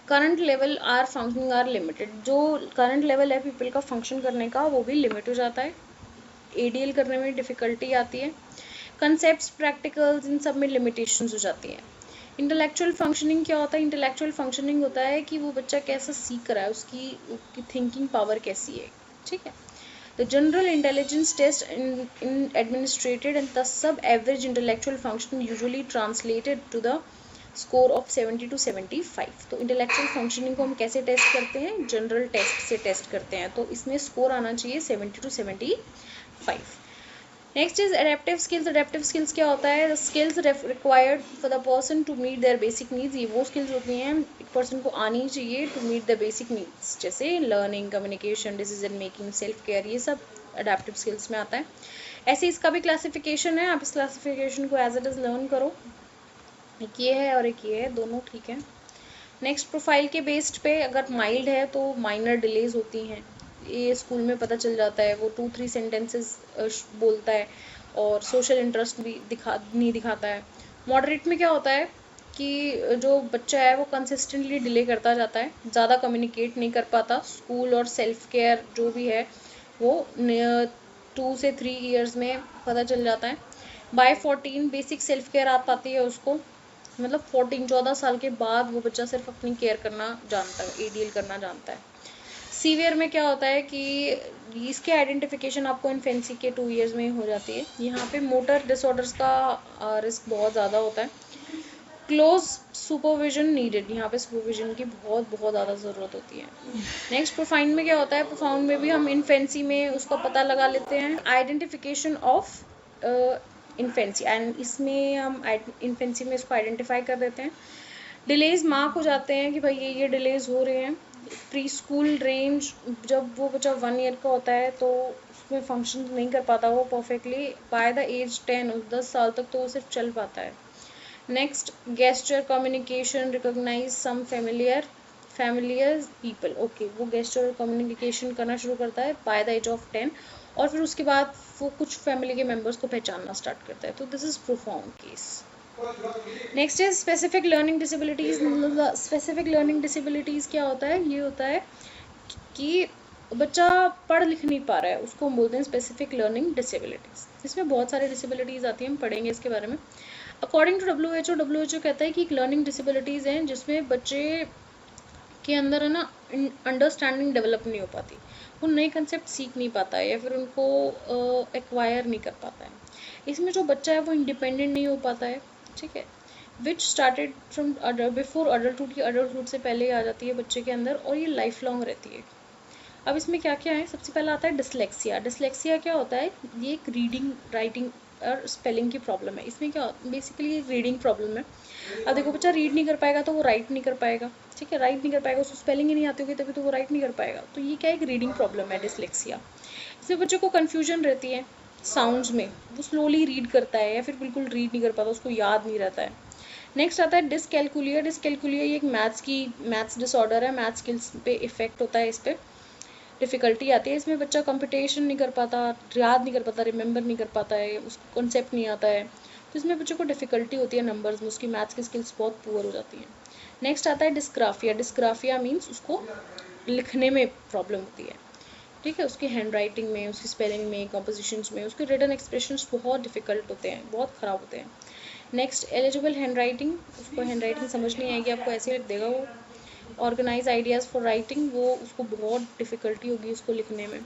current level are functioning are limited, जो करंट लेवल है पीपल का फंक्शन करने का वो भी लिमिट हो जाता है। ADL करने में डिफ़िकल्टी आती है। कंसेप्ट्स, प्रैक्टिकल्स, इन सब में लिमिटेशंस हो जाती हैं। इंटेलेक्चुअल फंक्शनिंग क्या होता है? इंटेलेक्चुअल फंक्शनिंग होता है कि वो बच्चा कैसा सीख रहा है, उसकी थिंकिंग पावर कैसी है, ठीक है। The general intelligence test in administrated and the sub-average intellectual function usually translated to the score of 70 to 75। तो intellectual functioning को हम कैसे टेस्ट करते हैं? जनरल टेस्ट से टेस्ट करते हैं, तो इसमें स्कोर आना चाहिए 70 to 75। Next is adaptive skills. Adaptive skills क्या होता है? Skills required for the person to meet their basic needs. ये वो स्किल्स होती हैं एक पर्सन को आनी चाहिए to meet the basic needs, जैसे learning, communication, decision making, self care, ये सब एडेप्टिव स्किल्स में आता है। ऐसे इसका भी क्लासिफिकेशन है, आप इस क्लासिफिकेशन को एज इट इज़ लर्न करो। एक ये है और एक ये है, दोनों ठीक है। नेक्स्ट, प्रोफाइल के बेस्ड पे अगर माइल्ड है तो माइनर डिलेज होती हैं, ये स्कूल में पता चल जाता है। वो 2-3 सेंटेंसेस बोलता है और सोशल इंटरेस्ट भी नहीं दिखाता है। मॉडरेट में क्या होता है कि जो बच्चा है वो कंसिस्टेंटली डिले करता जाता है, ज़्यादा कम्युनिकेट नहीं कर पाता। स्कूल और सेल्फ केयर जो भी है वो 2 से 3 ईयर्स में पता चल जाता है। बाय 14 बेसिक सेल्फ केयर आ पाती है उसको, मतलब 14 साल के बाद वो बच्चा सिर्फ अपनी केयर करना जानता है, ADL करना जानता है। सीवियर में क्या होता है कि इसके आइडेंटिफिकेशन आपको इन्फेंसी के 2 ईयर्स में हो जाती है। यहाँ पे मोटर डिसऑर्डर्स का रिस्क बहुत ज़्यादा होता है। क्लोज सुपरविजन नीडेड, यहाँ पे सुपरविजन की बहुत ज़्यादा ज़रूरत होती है। नेक्स्ट, प्रोफाउंड में क्या होता है? प्रोफाउंड में भी हम इन्फेंसी में उसका पता लगा लेते हैं, आइडेंटिफिकेशन ऑफ इन्फेंसी, एंड इसमें हम इन्फेंसी में इसको आइडेंटिफाई कर देते हैं। डिलेज मार्क हो जाते हैं कि भाई ये डिलेज हो रहे हैं। प्री स्कूल रेंज, जब वो बच्चा 1 ईयर का होता है तो उसमें फंक्शन नहीं कर पाता वो परफेक्टली। बाय द एज 10, 10 साल तक तो वो सिर्फ चल पाता है। नेक्स्ट, गेस्चर कम्युनिकेशन, रिकॉग्नाइज सम फेमिलियर पीपल, ओके, वो गेस्चर और कम्युनिकेशन करना शुरू करता है बाय द एज ऑफ 10, और फिर उसके बाद वो कुछ फैमिली के मेम्बर्स को पहचानना स्टार्ट करता है। तो this is profound case. Next is specific learning disabilities. Specific learning disabilities क्या होता है? ये होता है कि बच्चा पढ़ लिख नहीं पा रहा है, उसको हम बोलते हैं स्पेसिफिक लर्निंग डिसेबिलिटीज़। इसमें बहुत सारे डिसेबिलिटीज़ आती हैं, हम पढ़ेंगे इसके बारे में। अकॉर्डिंग टू WHO कहता है कि एक लर्निंग डिसेबिलिटीज़ हैं जिसमें बच्चे के अंदर है ना अंडरस्टैंडिंग डेवलप नहीं हो पाती, वो नए कंसेप्ट सीख नहीं पाता है या फिर उनको एक्वायर नहीं कर पाता है। इसमें जो बच्चा है वो इंडिपेंडेंट नहीं हो पाता है, ठीक है। Which started from before adulthood, की अडल्टहुड से पहले आ जाती है बच्चे के अंदर और ये लाइफ लॉन्ग रहती है। अब इसमें क्या क्या है? सबसे पहला आता है डिसलेक्सिया। डिसलेक्सिया क्या होता है? ये एक रीडिंग, राइटिंग और स्पेलिंग की प्रॉब्लम है। इसमें क्या बेसिकली एक रीडिंग प्रॉब्लम है। अब देखो, बच्चा रीड नहीं कर पाएगा तो वो राइट नहीं कर पाएगा, ठीक है। राइट नहीं कर पाएगा, उसको स्पेलिंग ही नहीं आती होगी तभी तो वो राइट नहीं कर पाएगा। तो ये क्या, एक रीडिंग प्रॉब्लम है डिसलेक्सिया। इसमें बच्चे को कन्फ्यूजन रहती है साउंड्स में, वो स्लोली रीड करता है या फिर बिल्कुल रीड नहीं कर पाता, उसको याद नहीं रहता है। नेक्स्ट आता है डिसकैलकुलिया। डिसकैलकुलिया ये एक मैथ्स डिसऑर्डर है, मैथ्स स्किल्स पे इफेक्ट होता है, इस पर डिफ़िकल्टी आती है। इसमें बच्चा कंपटीशन नहीं कर पाता, याद नहीं कर पाता, रिमेंबर नहीं कर पाता है, उसको कॉन्सेप्ट नहीं आता है, तो इसमें बच्चे को डिफ़िकल्टी होती है नंबर्स में, उसकी मैथ्स की स्किल्स बहुत पुअर हो जाती हैं। नेक्स्ट आता है डिस्ग्राफिया। डिस्ग्राफिया मीन्स उसको लिखने में प्रॉब्लम होती है, ठीक है, उसकी हैंड राइटिंग में, उसकी स्पेलिंग में, कॉम्पोजिशंस में, उसके रिटन एक्सप्रेशंस बहुत डिफिकल्ट होते हैं, बहुत ख़राब होते हैं। नेक्स्ट एलिजिबल हैंड राइटिंग, उसको हैंड राइटिंग समझ नहीं आएगी, आपको ऐसे लिख देगा वो। ऑर्गेनाइज आइडियाज़ फॉर राइटिंग, वो उसको बहुत डिफ़िकल्टी होगी उसको लिखने में।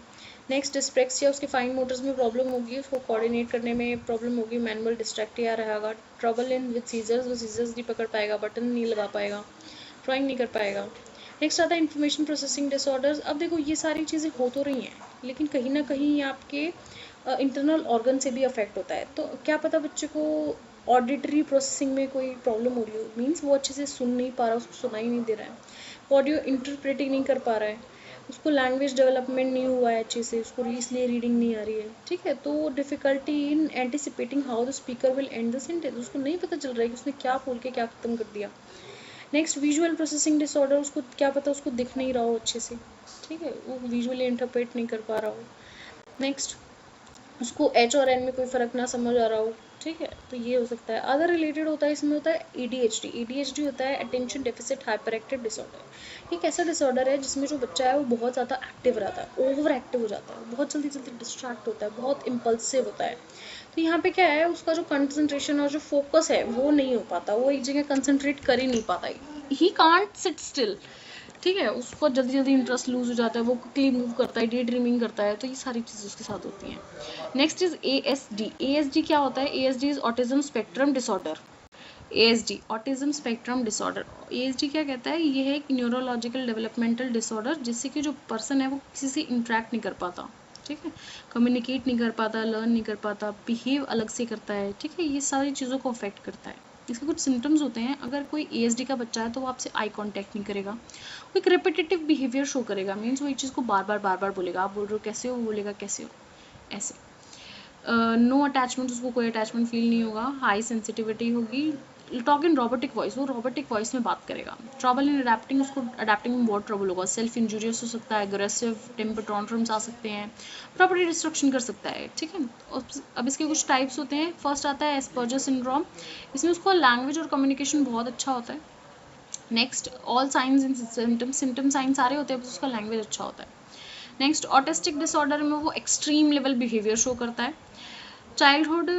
नेक्स्ट डिस्प्रेक्सिया, उसके फाइन मोटर्स में प्रॉब्लम होगी, उसको कोऑर्डिनेट करने में प्रॉब्लम होगी, मैनुअल डिस्ट्रैक्टिया रहेगा। ट्रबल इन विद सीजर्स, वो सीजर्स नहीं पकड़ पाएगा, बटन नहीं लगा पाएगा, ड्राइंग नहीं कर पाएगा। नेक्स्ट आता है इन्फॉर्मेशन प्रोसेसिंग डिसऑर्डर्स। अब देखो ये सारी चीज़ें हो तो रही हैं, लेकिन कहीं ना कहीं ये आपके इंटरनल ऑर्गन से भी अफेक्ट होता है, तो क्या पता बच्चे को ऑडिटरी प्रोसेसिंग में कोई प्रॉब्लम हो रही हो, मीन्स वो अच्छे से सुन नहीं पा रहा, उसको सुनाई नहीं दे रहा है, ऑडियो इंटरप्रेटिंग नहीं कर पा रहा है, उसको लैंग्वेज डेवलपमेंट नहीं हुआ है अच्छे से, उसको इसलिए रीडिंग नहीं आ रही है, ठीक है। तो difficulty in anticipating how the speaker will and the sentence, उसको नहीं पता चल रहा है कि उसने क्या बोल के क्या खत्म कर दिया। नेक्स्ट विजुअल प्रोसेसिंग डिसऑर्डर, उसको क्या पता उसको दिख नहीं रहा हो अच्छे से, ठीक है, वो विजुअली इंटरप्रेट नहीं कर पा रहा हो। नेक्स्ट उसको एच और एन में कोई फ़र्क ना समझ आ रहा हो, ठीक है, तो ये हो सकता है। अदर रिलेटेड होता है, इसमें होता है ADHD। ADHD होता है attention deficit hyper active disorder. एक ऐसा डिसऑर्डर है जिसमें जो बच्चा है वो बहुत ज़्यादा एक्टिव रहता है, ओवर एक्टिव हो जाता है, बहुत जल्दी जल्दी डिस्ट्रैक्ट होता है, बहुत इम्पल्सिव होता है। तो यहाँ पे क्या है, उसका जो कंसंट्रेशन और जो फोकस है वो नहीं हो पाता, वो एक जगह कंसंट्रेट कर ही नहीं पाता, ही कांट सिट स्टिल, ठीक है, उसको जल्दी जल्दी इंटरेस्ट लूज हो जाता है, वो क्विकली मूव करता है, डे ड्रीमिंग करता है, तो ये सारी चीज़ें उसके साथ होती हैं। Next is ASD। ASD क्या होता है? ASD is autism spectrum disorder. ASD autism spectrum disorder. ASD क्या कहता है? ये है एक न्यूरोलॉजिकल डेवलपमेंटल डिसऑर्डर जिससे कि जो पर्सन है वो किसी से इंटरेक्ट नहीं कर पाता, ठीक है, कम्युनिकेट नहीं कर पाता, लर्न नहीं कर पाता, बिहेव अलग से करता है, ठीक है, ये सारी चीज़ों को अफेक्ट करता है। इसके कुछ सिम्टम्स होते हैं, अगर कोई ASD का बच्चा है तो वो आपसे आई कॉन्टैक्ट नहीं करेगा, वो एक रिपीटेटिव बिहेवियर शो करेगा, मीन्स वो एक चीज़ को बार बार बोलेगा, आप बोल रहे हो कैसे हो, वो बोलेगा कैसे हो, ऐसे। नो अटैचमेंट, उसको कोई अटैचमेंट फील नहीं होगा, हाई सेंसिटिविटी होगी, टॉक इन रोबोटिक वॉइस, वो रोबोटिक वॉइस में बात करेगा। ट्रबल इन अडेप्टिंग, उसको अडेप्टिंग में बहुत ट्रबल होगा, सेल्फ इंजूरियस हो सकता है, अग्रेसिव टेम्पर टॉन्ट्रम्स आ सकते हैं, प्रॉपर्टी डिस्ट्रक्शन कर सकता है, ठीक है। अब इसके कुछ टाइप्स होते हैं। फर्स्ट आता है एस्पर्जर सिंड्रोम, इसमें उसको लैंग्वेज और कम्युनिकेशन बहुत अच्छा होता है। Next all signs and symptom sign सारे होते हैं, बस उसका लैंग्वेज अच्छा होता है। नेक्स्ट ऑटिस्टिक डिसऑर्डर में वो एक्सट्रीम लेवल बिहेवियर शो करता है। चाइल्डहुड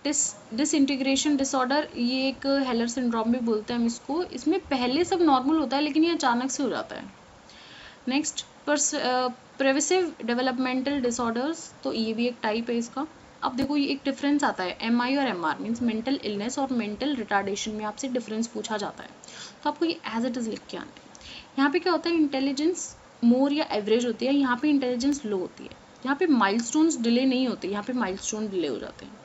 डिसइंटीग्रेशन डिसऑर्डर, ये एक हेलर सिंड्रोम भी बोलते हैं हम इसको, इसमें पहले सब नॉर्मल होता है लेकिन ये अचानक से हो जाता है। नेक्स्ट प्रेविसिव डेवलपमेंटल डिसऑर्डर्स, तो ये भी एक टाइप है इसका। अब देखो ये एक डिफरेंस आता है, MI और MR मीन्स मेंटल इलनेस और मेंटल रिटार्डेशन में आपसे डिफरेंस पूछा जाता है, तो आपको ये एज इट इज़ लिख के आना है। यहाँ पे क्या होता है, इंटेलिजेंस मोर या एवरेज होती है, यहाँ पे इंटेलिजेंस लो होती है। यहाँ पे माइलस्टोन्स डिले नहीं होते, यहाँ पे माइलस्टोन डिले हो जाते हैं।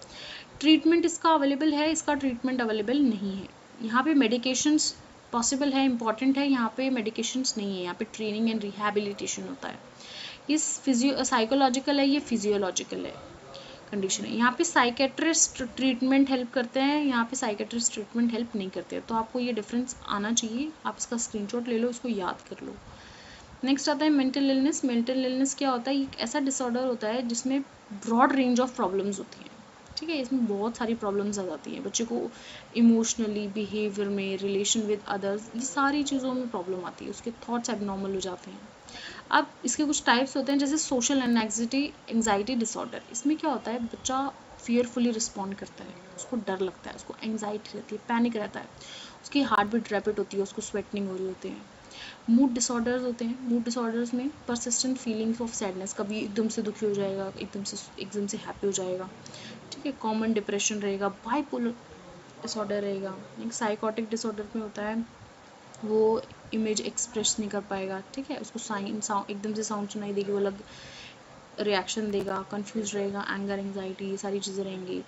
ट्रीटमेंट इसका अवेलेबल है, इसका ट्रीटमेंट अवेलेबल नहीं है। यहाँ पे मेडिकेशंस पॉसिबल है, इंपॉर्टेंट है, यहाँ पे मेडिकेशंस नहीं है, यहाँ पे ट्रेनिंग एंड रिहैबिलिटेशन होता है। ये साइकोलॉजिकल है, ये फिजियोलॉजिकल है कंडीशन है। यहाँ पे साइकेट्रिस्ट ट्रीटमेंट हेल्प करते हैं, यहाँ पे साइकेट्रिस्ट ट्रीटमेंट हेल्प नहीं करते हैं, तो आपको ये डिफरेंस आना चाहिए, आप इसका स्क्रीनशॉट ले लो, इसको याद कर लो। नेक्स्ट आता है मेंटल इलनेस। मेंटल इलनेस क्या होता है, एक ऐसा डिसऑर्डर होता है जिसमें ब्रॉड रेंज ऑफ प्रॉब्लम्स होती हैं, ठीक है, इसमें बहुत सारी प्रॉब्लम्स आ जाती हैं बच्चे को, इमोशनली, बिहेवियर में, रिलेशन विद अदर्स, ये सारी चीज़ों में प्रॉब्लम आती है, उसके थॉट्स एबनॉर्मल हो जाते हैं। अब इसके कुछ टाइप्स होते हैं, जैसे सोशल एंजाइटी डिसऑर्डर। इसमें क्या होता है, बच्चा फियरफुली रिस्पॉन्ड करता है, उसको डर लगता है, उसको एंजाइटी रहती है, पैनिक रहता है, उसकी हार्ट बीट रैपिड होती है, उसको स्वेटनिंग हो रही होती है। मूड डिसऑर्डर्स होते हैं, मूड डिसऑर्डर्स में परसिस्टेंट फीलिंग्स ऑफ सैडनेस, कभी एकदम से दुखी हो जाएगा, एकदम से हैप्पी हो जाएगा, ठीक है, कॉमन डिप्रेशन रहेगा, बाइपोलर डिसऑर्डर रहेगा। एक साइकोटिक डिसऑर्डर में होता है वो इमेज एक्सप्रेस नहीं कर पाएगा, ठीक है, उसको साउंड एकदम से साउंड सुनाई देगी, वो अलग रिएक्शन देगा, कंफ्यूज रहेगा, एंगर, एंग्जाइटी, ये सारी चीज़ें रहेंगी,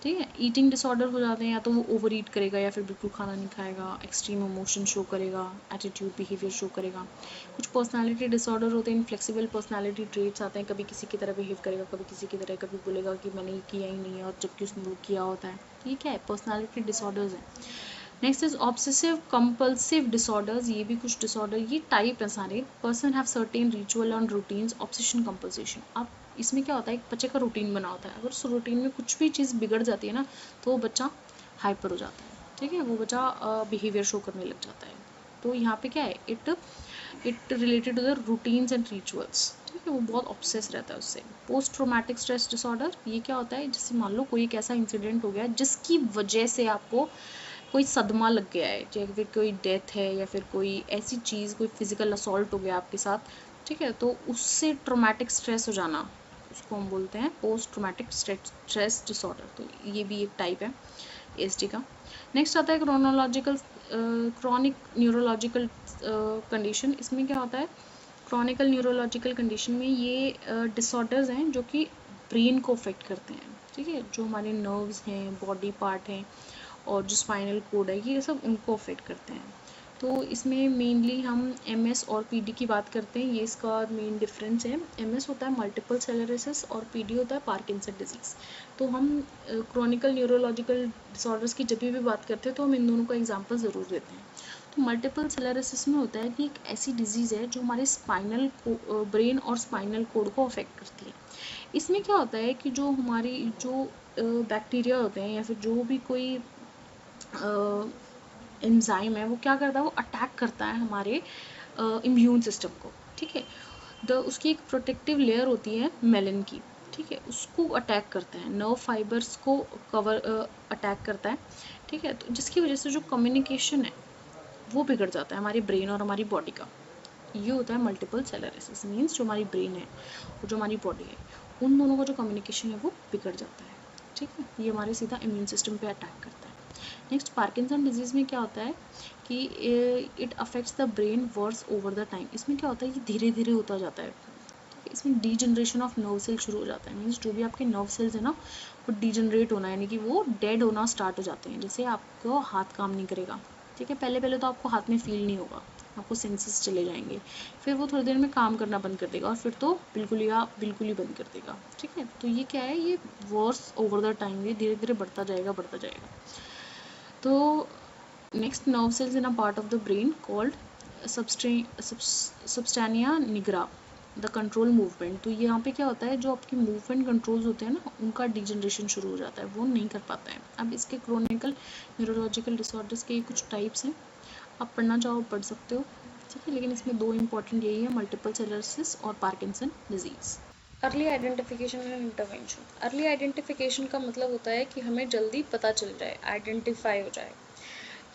ठीक है। ईटिंग डिसऑर्डर हो जाते हैं, या तो वो ओवर ईट करेगा या फिर बिल्कुल खाना नहीं खाएगा, एक्सट्रीम इमोशन शो करेगा, एटीट्यूड बिहेवियर शो करेगा। कुछ पर्सनालिटी डिसऑर्डर होते हैं, इनफ्लेक्सिबल पर्सनालिटी ट्रेट्स आते हैं, कभी किसी की तरह बिहेव करेगा, कभी किसी की तरह, कभी बोलेगा कि मैंने ये किया ही नहीं है और जबकि उसने वो किया होता है, ठीक है, पर्सनालिटी डिसऑर्डर्स हैं। Next is obsessive compulsive disorders, ये भी कुछ डिसऑर्डर, ये टाइप है सारे। Person have certain ritual and routines, obsession कंपल्सेशन। अब इसमें क्या होता है, एक बच्चे का रूटीन बना होता है, अगर उस रूटीन में कुछ भी चीज़ बिगड़ जाती है ना तो वो बच्चा हाइपर हो जाता है, ठीक है, वो बच्चा बिहेवियर शो करने लग जाता है। तो यहाँ पे क्या है, it related to the routines and rituals, ठीक है, वो बहुत ऑब्सेस रहता है उससे। पोस्ट ट्रॉमेटिक स्ट्रेस डिसऑर्डर, ये क्या होता है, जैसे मान लो कोई एक ऐसा इंसिडेंट हो गया जिसकी वजह से आपको कोई सदमा लग गया है, या फिर कोई डेथ है, या फिर कोई ऐसी चीज़, कोई फिजिकल असॉल्ट हो गया आपके साथ, ठीक है, तो उससे ट्रॉमेटिक स्ट्रेस हो जाना, उसको हम बोलते हैं पोस्ट ट्रॉमेटिक स्ट्रेस डिसऑर्डर। तो ये भी एक टाइप है एसडी का। नेक्स्ट आता है क्रॉनिक न्यूरोलॉजिकल कंडीशन। इसमें क्या होता है, क्रॉनिकल न्यूरोलॉजिकल कंडीशन में ये डिसऑर्डर्स हैं जो कि ब्रेन को अफेक्ट करते हैं, ठीक है, जो हमारे नर्व्स हैं, बॉडी पार्ट हैं और जो स्पाइनल कोड है, ये सब उनको अफेक्ट करते हैं। तो इसमें मेनली हम एमएस और पीडी की बात करते हैं, ये इसका मेन डिफरेंस है। एमएस होता है मल्टीपल स्क्लेरोसिस और पीडी होता है पार्किंसन डिजीज़। तो हम क्रॉनिकल न्यूरोलॉजिकल डिसऑर्डर्स की जब भी बात करते हैं तो हम इन दोनों का एग्जांपल ज़रूर देते हैं। तो मल्टीपल स्क्लेरोसिस में होता है कि एक ऐसी डिजीज़ है जो हमारे ब्रेन और स्पाइनल कोड को अफेक्ट करती है। इसमें क्या होता है कि जो हमारी जो बैक्टीरिया होते हैं या फिर जो भी कोई एंजाइम है, वो क्या करता है, वो अटैक करता है हमारे इम्यून सिस्टम को, ठीक है। उसकी एक प्रोटेक्टिव लेयर होती है मेलन की, ठीक है, उसको अटैक करता है, नर्व फाइबर्स को अटैक करता है, ठीक है। तो जिसकी वजह से जो कम्युनिकेशन है वो बिगड़ जाता है हमारे ब्रेन और हमारी बॉडी का। ये होता है मल्टीपल स्क्लेरोसिस, मीन्स जो हमारी ब्रेन है और जो हमारी बॉडी है, उन दोनों का जो कम्युनिकेशन है वो बिगड़ जाता है, ठीक है। ये हमारे सीधा इम्यून सिस्टम पे अटैक करता है। नेक्स्ट पार्किंसन डिजीज़ में क्या होता है कि it affects the brain worse over the time. इसमें क्या होता है, ये धीरे धीरे होता जाता है, इसमें डीजनरेशन ऑफ नर्व सेल शुरू हो जाता है, मीन्स जो भी आपके नर्व सेल्स है ना वो डीजनरेट होना, यानी कि वो डेड होना स्टार्ट हो जाते हैं। जैसे आपको हाथ काम नहीं करेगा, ठीक है, पहले पहले तो आपको हाथ में फील नहीं होगा, आपको सेंसेस चले जाएंगे, फिर वो थोड़ी देर में काम करना बंद कर देगा और फिर तो बिल्कुल ही बंद कर देगा, ठीक है। तो ये क्या है, ये वर्स ओवर द टाइम, ये धीरे धीरे बढ़ता जाएगा। तो next, nerve cells in a part of the brain called substantia nigra the control movement. तो यहाँ पे क्या होता है, जो आपके मूवमेंट कंट्रोल्स होते हैं ना, उनका डिजनरेशन शुरू हो जाता है, वो नहीं कर पाता है। अब इसके क्रोनिकल न्यूरोलॉजिकल डिसऑर्डर्स के कुछ टाइप्स हैं, आप पढ़ना चाहो पढ़ सकते हो, ठीक है, लेकिन इसमें दो इंपॉर्टेंट यही है, मल्टीपल स्क्लेरोसिस और Parkinson disease. Early identification and intervention. Early identification का मतलब होता है कि हमें जल्दी पता चल जाए, आइडेंटिफाई हो जाए।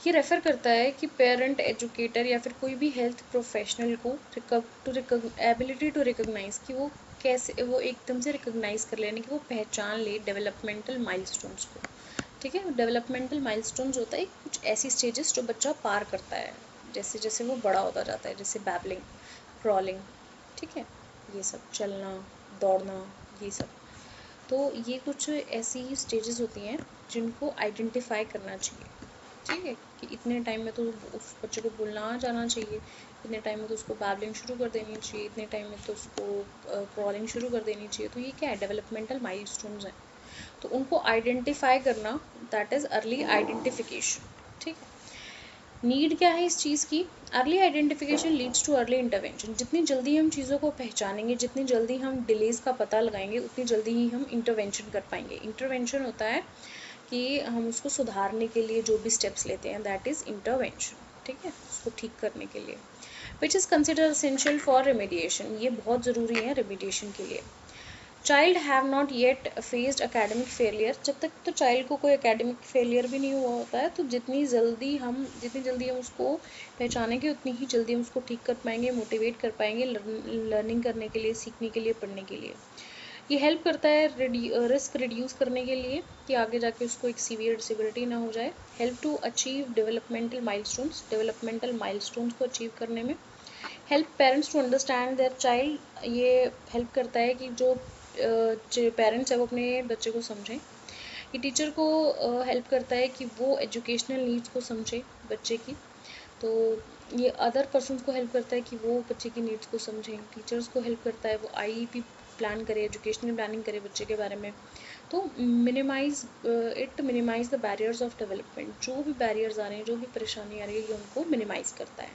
ये रेफ़र करता है कि पेरेंट, एजुकेटर या फिर कोई भी हेल्थ प्रोफेशनल को एबिलिटी टू रिकॉग्नाइज कि वो कैसे, वो एकदम से रिकॉग्नाइज कर लेने कि वो पहचान ले डेवलपमेंटल माइलस्टोन्स को, ठीक है। डेवलपमेंटल माइलस्टोन्स होता है कुछ ऐसी स्टेजेस जो बच्चा पार करता है जैसे जैसे वो बड़ा होता जाता है, जैसे बैबलिंग, क्रॉलिंग, ठीक है, ये सब, चलना, दौड़ना, ये सब। तो ये कुछ ऐसी स्टेजेस होती हैं जिनको आइडेंटिफाई करना चाहिए, ठीक है, कि इतने टाइम में तो उस बच्चे को बोलना आ जाना चाहिए, इतने टाइम में तो उसको बैबलिंग शुरू कर देनी चाहिए, इतने टाइम में तो उसको क्रॉलिंग शुरू कर देनी चाहिए। तो ये क्या है, डेवलपमेंटल माइलस्टोन्स हैं, तो उनको आइडेंटिफाई करना, दैट इज़ अर्ली आइडेंटिफिकेशन, ठीक है। नीड क्या है इस चीज़ की, early identification leads too early intervention. जितनी जल्दी हम चीज़ों को पहचानेंगे, जितनी जल्दी हम डिलेज़ का पता लगाएंगे, उतनी जल्दी ही हम इंटरवेंशन कर पाएंगे। इंटरवेंशन होता है कि हम उसको सुधारने के लिए जो भी स्टेप्स लेते हैं, दैट इज़ इंटरवेंशन, ठीक है, उसको ठीक करने के लिए, which is consider essential for remediation. ये बहुत ज़रूरी है रेमेडिएशन के लिए। Child have not yet faced academic failure. जब तक तो चाइल्ड को कोई एकेडमिक फेलियर भी नहीं हुआ होता है, तो जितनी जल्दी हम उसको पहचानेंगे, उतनी ही जल्दी हम उसको ठीक कर पाएंगे, मोटिवेट कर पाएंगे लर्निंग करने के लिए, सीखने के लिए, पढ़ने के लिए। ये हेल्प करता है रिस्क रिड्यूस करने के लिए कि आगे जाके उसको एक सीवियर डिसेबिलिटी ना हो जाए। Help to achieve developmental milestones को अचीव करने में। Help parents to understand their child. ये हेल्प करता है कि जो पेरेंट्स है वो अपने बच्चे को समझें। ये टीचर को हेल्प करता है कि वो एजुकेशनल नीड्स को समझे बच्चे की। तो ये अदर पर्सन को हेल्प करता है कि वो बच्चे की नीड्स को समझें। टीचर्स को हेल्प करता है वो आईईपी प्लान करे, एजुकेशनल प्लानिंग करे बच्चे के बारे में। तो minimize the barriers of development, जो भी बैरियर्स आ रहे हैं, जो भी परेशानी आ रही है, ये उनको मिनिमाइज करता है।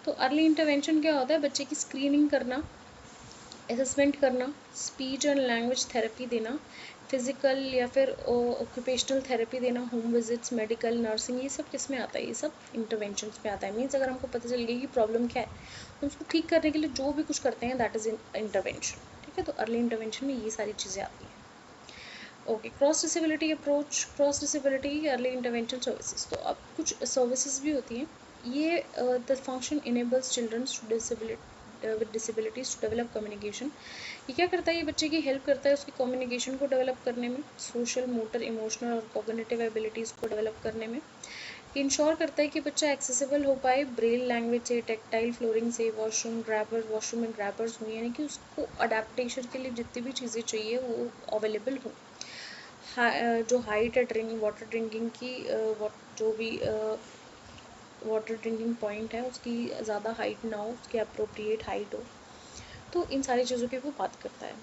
तो अर्ली इंटरवेंशन क्या होता है? बच्चे की स्क्रीनिंग करना, असेसमेंट करना, स्पीच एंड लैंग्वेज थेरेपी देना, फिजिकल या फिर ऑक्यूपेशनल थेरेपी देना, होम विजिट्स, मेडिकल, नर्सिंग, ये सब किस में आता है? ये सब इंटरवेंशन में आता है। मीन्स अगर हमको पता चल गया कि प्रॉब्लम क्या है, तो उसको ठीक करने के लिए जो भी कुछ करते हैं दैट इज इंटरवेंशन। ठीक है, तो अर्ली इंटरवेंशन में ये सारी चीज़ें आती हैं। Okay, cross disability approach, cross disability early intervention services. तो अब कुछ सर्विसेज भी होती हैं। ये the function enables childrens with disabilities to develop communication. ये क्या करता है? ये बच्चे की हेल्प करता है उसकी कम्युनिकेशन को डेवलप करने में, सोशल, मोटर, इमोशनल और कॉग्निटिव एबिलिटीज़ को डेवलप करने में। इंश्योर करता है कि बच्चा एक्सेसिबल हो पाए ब्रेल लैंग्वेज से, टेक्टाइल फ्लोरिंग से, वॉशरूम में ग्रैबर्स हुई, यानी कि उसको अडेप्टेशन के लिए जितनी भी चीज़ें चाहिए वो अवेलेबल हो। जो हाइट है वाटर ड्रिंकिंग की, जो भी वाटर ड्रिंकिंग पॉइंट है उसकी ज़्यादा हाइट ना हो, उसकी अप्रोप्रिएट हाइट हो। तो इन सारी चीज़ों की वो बात करता है।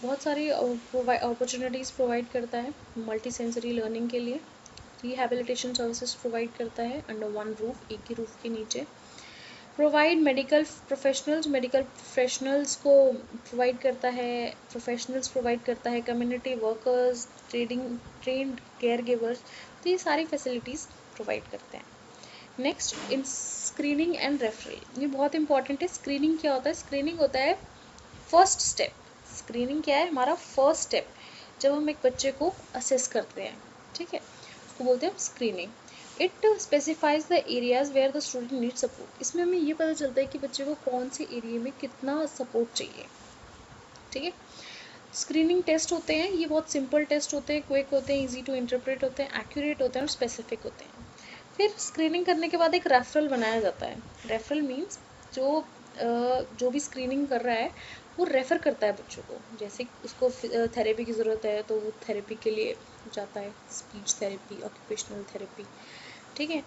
बहुत सारी अपॉर्चुनिटीज़ प्रोवाइड करता है मल्टी सेंसरी लर्निंग के लिए। रिहैबिलिटेशन सर्विसेज प्रोवाइड करता है अंडर वन रूफ, एक ही रूफ के नीचे। प्रोवाइड मेडिकल प्रोफेशनल्स को प्रोवाइड करता है, community workers, trend care givers. तो ये सारी फैसिलिटीज़ प्रोवाइड करते हैं। Next, in screening and referral, ये बहुत इंपॉर्टेंट है। स्क्रीनिंग क्या होता है? स्क्रीनिंग होता है फर्स्ट स्टेप। स्क्रीनिंग क्या है? हमारा फर्स्ट स्टेप जब हम एक बच्चे को असेस करते हैं। ठीक है, उसको बोलते हैं screening. It specifies the areas where the student need support. इसमें हमें ये पता चलता है कि बच्चे को कौन से एरिया में कितना सपोर्ट चाहिए। ठीक है, स्क्रीनिंग टेस्ट होते हैं, ये बहुत सिंपल टेस्ट होते हैं, क्विक होते हैं, इजी टू इंटरप्रेट होते हैं, एक्यूरेट होते हैं और स्पेसिफिक होते हैं। फिर स्क्रीनिंग करने के बाद एक रेफरल बनाया जाता है। रेफरल मीन्स जो भी स्क्रीनिंग कर रहा है वो रेफ़र करता है बच्चों को। जैसे उसको थेरेपी की ज़रूरत है तो वो थेरेपी के लिए जाता है, स्पीच थेरेपी, ऑक्यूपेशनल थेरेपी। ठीक है,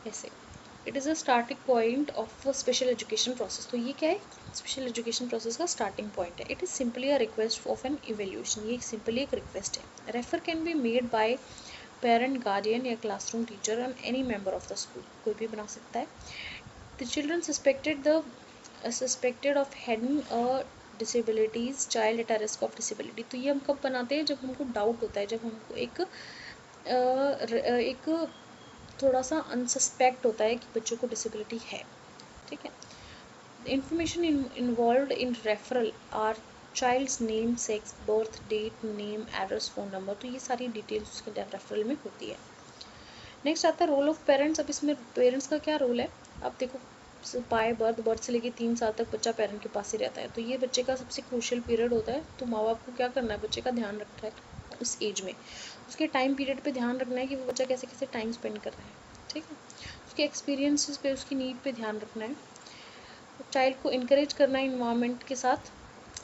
ऐसे it is a starting point of special education process. तो ये क्या है? स्पेशल एजुकेशन प्रोसेस का स्टार्टिंग पॉइंट है। It is simply a request of an evaluation. ये सिंपली एक रिक्वेस्ट है। Refer can be made by parent, guardian या classroom teacher and any member of the school. कोई भी बना सकता है। The children suspected of having a disabilities, child at a risk of disability. तो ये हम कब बनाते हैं? जब हमको डाउट होता है, जब हमको एक थोड़ा सा अनसस्पेक्ट होता है कि बच्चों को डिसेबिलिटी है। ठीक है, information involved in referral are child's name, sex, birth date, name, address, phone number. तो ये सारी डिटेल्स उसके रेफरल में होती है। नेक्स्ट आता है रोल ऑफ पेरेंट्स। अब इसमें पेरेंट्स का क्या रोल है? अब देखो, बाय बर्थ से लेके 3 साल तक बच्चा पेरेंट के पास ही रहता है। तो ये बच्चे का सबसे क्रूशियल पीरियड होता है। तो माँ बाप को क्या करना है? बच्चे का ध्यान रखना है उस एज में, उसके टाइम पीरियड पे ध्यान रखना है कि वो बच्चा कैसे कैसे टाइम स्पेंड कर रहा है। ठीक है, उसके एक्सपीरियंसेस पे, उसकी नीड पे ध्यान रखना है। चाइल्ड को इनकरेज करना है इन्वायरमेंट के साथ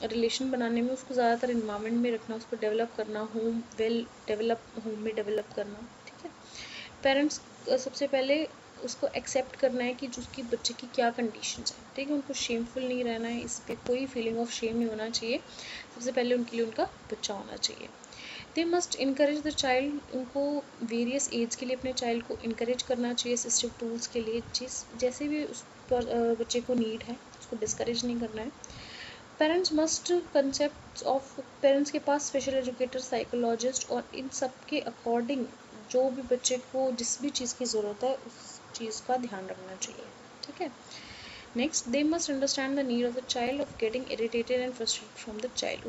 रिलेशन बनाने में, उसको ज़्यादातर इन्वायरमेंट में रखना, उसको डेवलप करना, होम में डेवलप करना। ठीक है, पेरेंट्स सबसे पहले उसको एक्सेप्ट करना है कि जो उसकी बच्चे की क्या कंडीशंस हैं। ठीक है, उनको शेमफुल नहीं रहना है, इस पर कोई फीलिंग ऑफ शेम नहीं होना चाहिए। सबसे पहले उनके लिए उनका बच्चा होना चाहिए। They must encourage the child, उनको वेरियस एज के लिए अपने चाइल्ड को इनकरेज करना चाहिए असिस्टिव टूल्स के लिए। जैसे भी उस पर बच्चे को नीड है उसको डिस्करेज नहीं करना है। पेरेंट्स के पास स्पेशल एजुकेटर, साइकोलॉजिस्ट और इन सब के अकॉर्डिंग जो भी बच्चे को जिस भी चीज़ की ज़रूरत है उस चीज़ का ध्यान रखना चाहिए। ठीक है, next, they must understand the need of the child of getting irritated and frustrated from the child.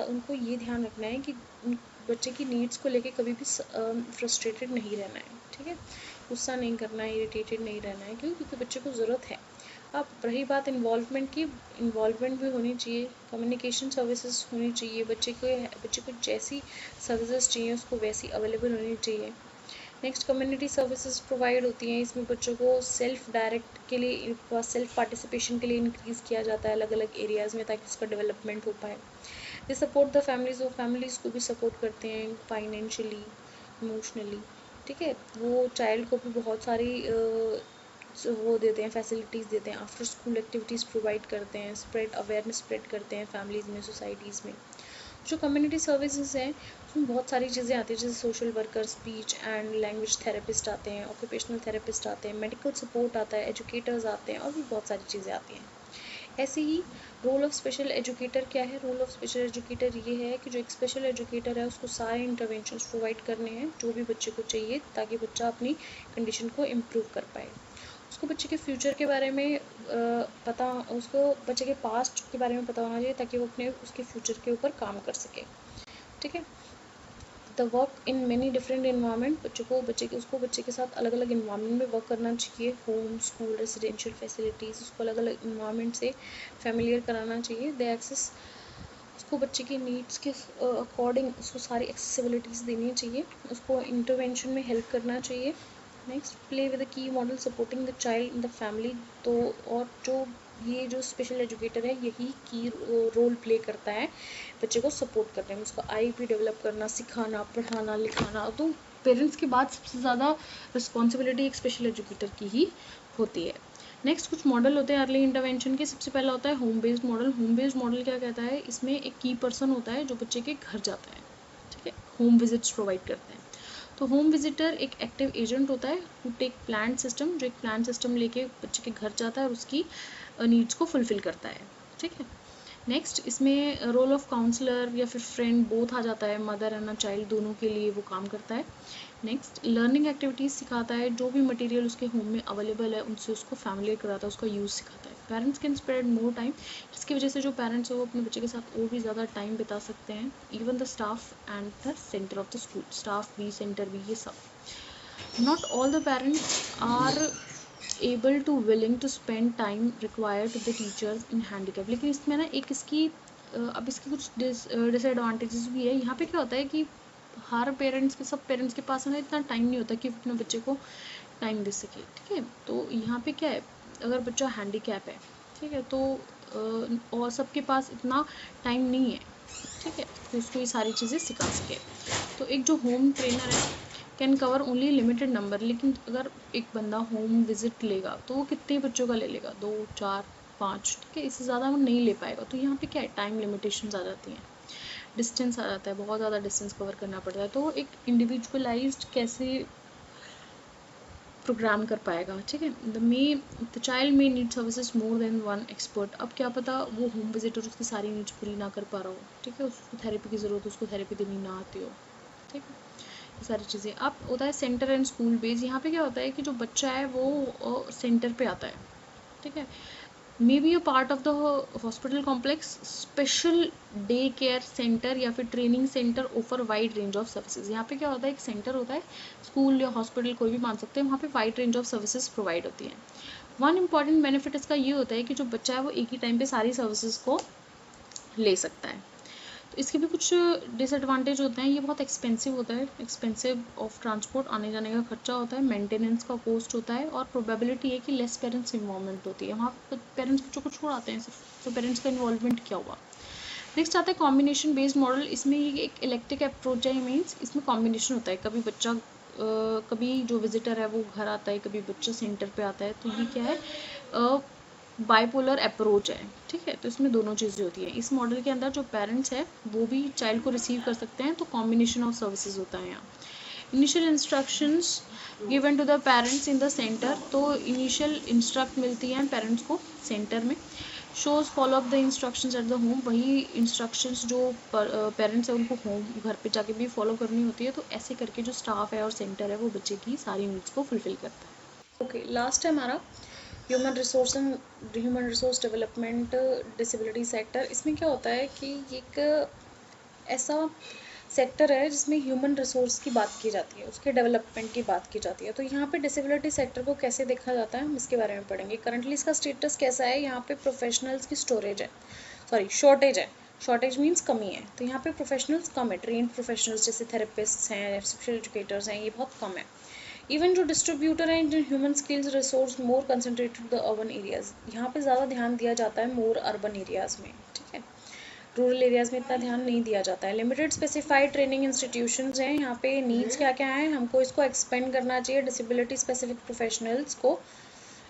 उनको ये ध्यान रखना है कि बच्चे की नीड्स को लेके कभी भी फ्रस्ट्रेटेड नहीं रहना है। ठीक है, गुस्सा नहीं करना है, इरिटेटेड नहीं रहना है, क्योंकि बच्चे को ज़रूरत है। अब रही बात इन्वॉल्वमेंट की, इन्वॉल्वमेंट भी होनी चाहिए, कम्युनिकेशन सर्विसेज होनी चाहिए। बच्चे को जैसी सर्विसेज चाहिए उसको वैसी अवेलेबल होनी चाहिए। नेक्स्ट, कम्युनिटी सर्विसेज प्रोवाइड होती हैं। इसमें बच्चों को सेल्फ पार्टिसिपेशन के लिए इंक्रीज़ किया जाता है अलग अलग एरियाज़ में, ताकि उसका डेवलपमेंट हो पाए। दे सपोर्ट द फैमिलीज़, वो फैमिलीज़ को भी सपोर्ट करते हैं फाइनेंशियली, इमोशनली। ठीक है, वो चाइल्ड को भी बहुत सारी वो देते हैं, फैसिलिटीज़ देते हैं, आफ्टर स्कूल एक्टिविटीज़ प्रोवाइड करते हैं, स्प्रेड अवेयरनेस स्प्रेड करते हैं फैमिलीज़ में, सोसाइटीज़ में। जो कम्युनिटी सर्विसेज हैं उसमें बहुत सारी चीज़ें आती हैं, जैसे social worker, speech and language therapist आते हैं, ऑक्यूपेशनल थेरेपिस्ट आते हैं, मेडिकल सपोर्ट आता है, एजुकेटर्स आते हैं और भी बहुत सारी चीज़ें आती हैं। ऐसे ही रोल ऑफ स्पेशल एजुकेटर क्या है? रोल ऑफ स्पेशल एजुकेटर ये है कि जो एक स्पेशल एजुकेटर है उसको सारे इंटरवेंशंस प्रोवाइड करने हैं जो भी बच्चे को चाहिए, ताकि बच्चा अपनी कंडीशन को इम्प्रूव कर पाए। उसको बच्चे के फ्यूचर के बारे में पता, उसको बच्चे के पास्ट के बारे में पता होना चाहिए, ताकि वो अपने उसके फ्यूचर के ऊपर काम कर सके। ठीक है। The work in many different environment, बच्चे के साथ अलग अलग इन्वायरमेंट में वर्क करना चाहिए। होम, स्कूल, रेजिडेंशियल फैसिलिटीज़, उसको अलग अलग इन्वायरमेंट से फैमिलियर कराना चाहिए। द एक्सेस, उसको बच्चे की नीड्स के अकॉर्डिंग उसको सारी एक्सेसिबिलिटीज़ देनी चाहिए। उसको इंटरवेंशन में हेल्प करना चाहिए। Next, play with the key model supporting the child in the family. तो और ये जो स्पेशल एजुकेटर है यही की रोल प्ले करता है बच्चे को सपोर्ट करने में, उसका आईपी डेवलप करना, सिखाना, पढ़ाना, लिखाना। तो पेरेंट्स के बाद सबसे ज़्यादा रिस्पॉन्सिबिलिटी एक स्पेशल एजुकेटर की ही होती है। नेक्स्ट, कुछ मॉडल होते हैं अर्ली इंटरवेंशन के। सबसे पहला होता है home based model. Home based model क्या कहता है? इसमें एक की पर्सन होता है जो बच्चे के घर जाता है। ठीक है, होम विजिट्स प्रोवाइड करते हैं। तो होम विजिटर एक एक्टिव एजेंट होता है हु टेक प्लान सिस्टम, जो एक प्लान सिस्टम लेके बच्चे के घर जाता है और उसकी नीड्स को फुलफिल करता है। ठीक है। नेक्स्ट, इसमें रोल ऑफ काउंसलर या फिर फ्रेंड बोथ आ जाता है, मदर एंड चाइल्ड दोनों के लिए वो काम करता है। नेक्स्ट, लर्निंग एक्टिविटीज़ सिखाता है, जो भी मटेरियल उसके होम में अवेलेबल है उनसे उसको फैमिलियर कराता है, उसका यूज़ सिखाता है। Parents can spend more time, जिसकी वजह से जो पेरेंट्स है वो अपने बच्चे के साथ और भी ज़्यादा टाइम बिता सकते हैं। Even the staff and the centre of the school, staff भी, सेंटर भी, ये सब। Not all the parents are able to willing to spend time required to the teachers in handicap. लेकिन इसमें ना एक इसकी अब इसके कुछ डिसएडवांटेजेस भी है। यहाँ पे क्या होता है कि हर पेरेंट्स के, सब पेरेंट्स के पास ना इतना टाइम नहीं होता कि अपने बच्चे को टाइम दे सके। ठीक है, तो यहाँ पे क्या है, अगर बच्चा हैंडीकैप है, ठीक है, तो और सबके पास इतना टाइम नहीं है, ठीक है, तो उसको ये सारी चीज़ें सिखा सके। तो एक जो होम ट्रेनर है can cover only limited number. लेकिन अगर एक बंदा होम विजिट लेगा तो वो कितने बच्चों का ले लेगा? 2, 4, 5, ठीक है, इससे ज़्यादा वो नहीं ले पाएगा। तो यहाँ पे क्या है, टाइम लिमिटेशंस आ जाती हैं, डिस्टेंस आ जाता है, बहुत ज़्यादा डिस्टेंस कवर करना पड़ता है। तो एक इंडिविजुअलाइज्ड कैसे प्रोग्राम कर पाएगा? ठीक है, the child may need services more than one expert. अब क्या पता वो होम विजिटर उसकी सारी नीड्स पूरी ना कर पा रहा हो, ठीक है, उसको थेरेपी की ज़रूरत, उसको थेरेपी देनी ना आती हो। ठीक है, ये सारी चीज़ें। अब होता है सेंटर एंड स्कूल बेस। यहाँ पे क्या होता है कि जो बच्चा है वो सेंटर पे आता है, ठीक है, may be a part of the hospital complex, special day care centre या फिर training centre offer wide range of services. यहाँ पे क्या होता है, एक सेंटर होता है, स्कूल या हॉस्पिटल कोई भी मान सकते हैं, वहाँ पे wide range of services provide होती हैं। वन इंपॉर्टेंट बेनिफिट इसका ये होता है कि जो बच्चा है वो एक ही टाइम पे सारी सर्विसेज को ले सकता है। तो इसके भी कुछ डिसएडवांटेज होते हैं, ये बहुत एक्सपेंसिव होता है, एक्सपेंसिव ऑफ ट्रांसपोर्ट, आने जाने का खर्चा होता है, मेंटेनेंस का कॉस्ट होता है, और प्रोबेबिलिटी है कि लेस पेरेंट्स इन्वॉल्वमेंट होती है। वहाँ पेरेंट्स बच्चों को छोड़ आते हैं सिर्फ, तो पेरेंट्स का इन्वॉल्वमेंट क्या हुआ। नेक्स्ट आता है कॉम्बिनेशन बेस्ड मॉडल। इसमें ये एक इलेक्ट्रिक अप्रोच है, मीन्स इसमें कॉम्बिनेशन होता है, कभी बच्चा कभी जो विजिटर है वो घर आता है, कभी बच्चा सेंटर पे आता है। तो ये क्या है, बाइपोलर अप्रोच है। ठीक है, तो इसमें दोनों चीज़ें होती हैं। इस मॉडल के अंदर जो पेरेंट्स है वो भी चाइल्ड को रिसीव कर सकते हैं, तो कॉम्बिनेशन ऑफ सर्विसेज होता है यहाँ। Initial instructions given to the parents in the centre, तो इनिशियल इंस्ट्रक्ट मिलती हैं पेरेंट्स को सेंटर में। Shows follow up the instructions at the home, वही इंस्ट्रक्शंस जो पेरेंट्स है उनको होम, घर पे जाके भी फॉलो करनी होती है। तो ऐसे करके जो स्टाफ है और सेंटर है वो बच्चे की सारी नीड्स को फुलफिल करता है। ओके, लास्ट है हमारा human resource development disability sector. इसमें क्या होता है कि एक ऐसा सेक्टर है जिसमें ह्यूमन रिसोर्स की बात की जाती है, उसके डेवलपमेंट की बात की जाती है। तो यहाँ पे डिसेबिलिटी सेक्टर को कैसे देखा जाता है हम इसके बारे में पढ़ेंगे। करंटली इसका स्टेटस कैसा है, यहाँ पे प्रोफेशनल्स की शॉर्टेज है। शॉर्टेज मीन्स कमी है। तो यहाँ पे प्रोफेशनल्स कम है, ट्रेंड प्रोफेशनल्स जैसे थेरेपिस्ट हैं, स्पेशल एजुकेटर्स हैं, ये बहुत कम है। इवन जो डिस्ट्रीब्यूटर हैं in human skills resource more concentrated the urban areas, यहाँ पे ज़्यादा ध्यान दिया जाता है मोर अर्बन एरियाज में। ठीक है, रूरल एरियाज में इतना ध्यान नहीं दिया जाता है। लिमिटेड स्पेसिफाइड ट्रेनिंग इंस्टीट्यूशंस हैं। यहाँ पे नीड्स क्या क्या हैं, हमको इसको एक्सपेंड करना चाहिए, डिसेबिलिटी स्पेसिफिक प्रोफेशनल्स को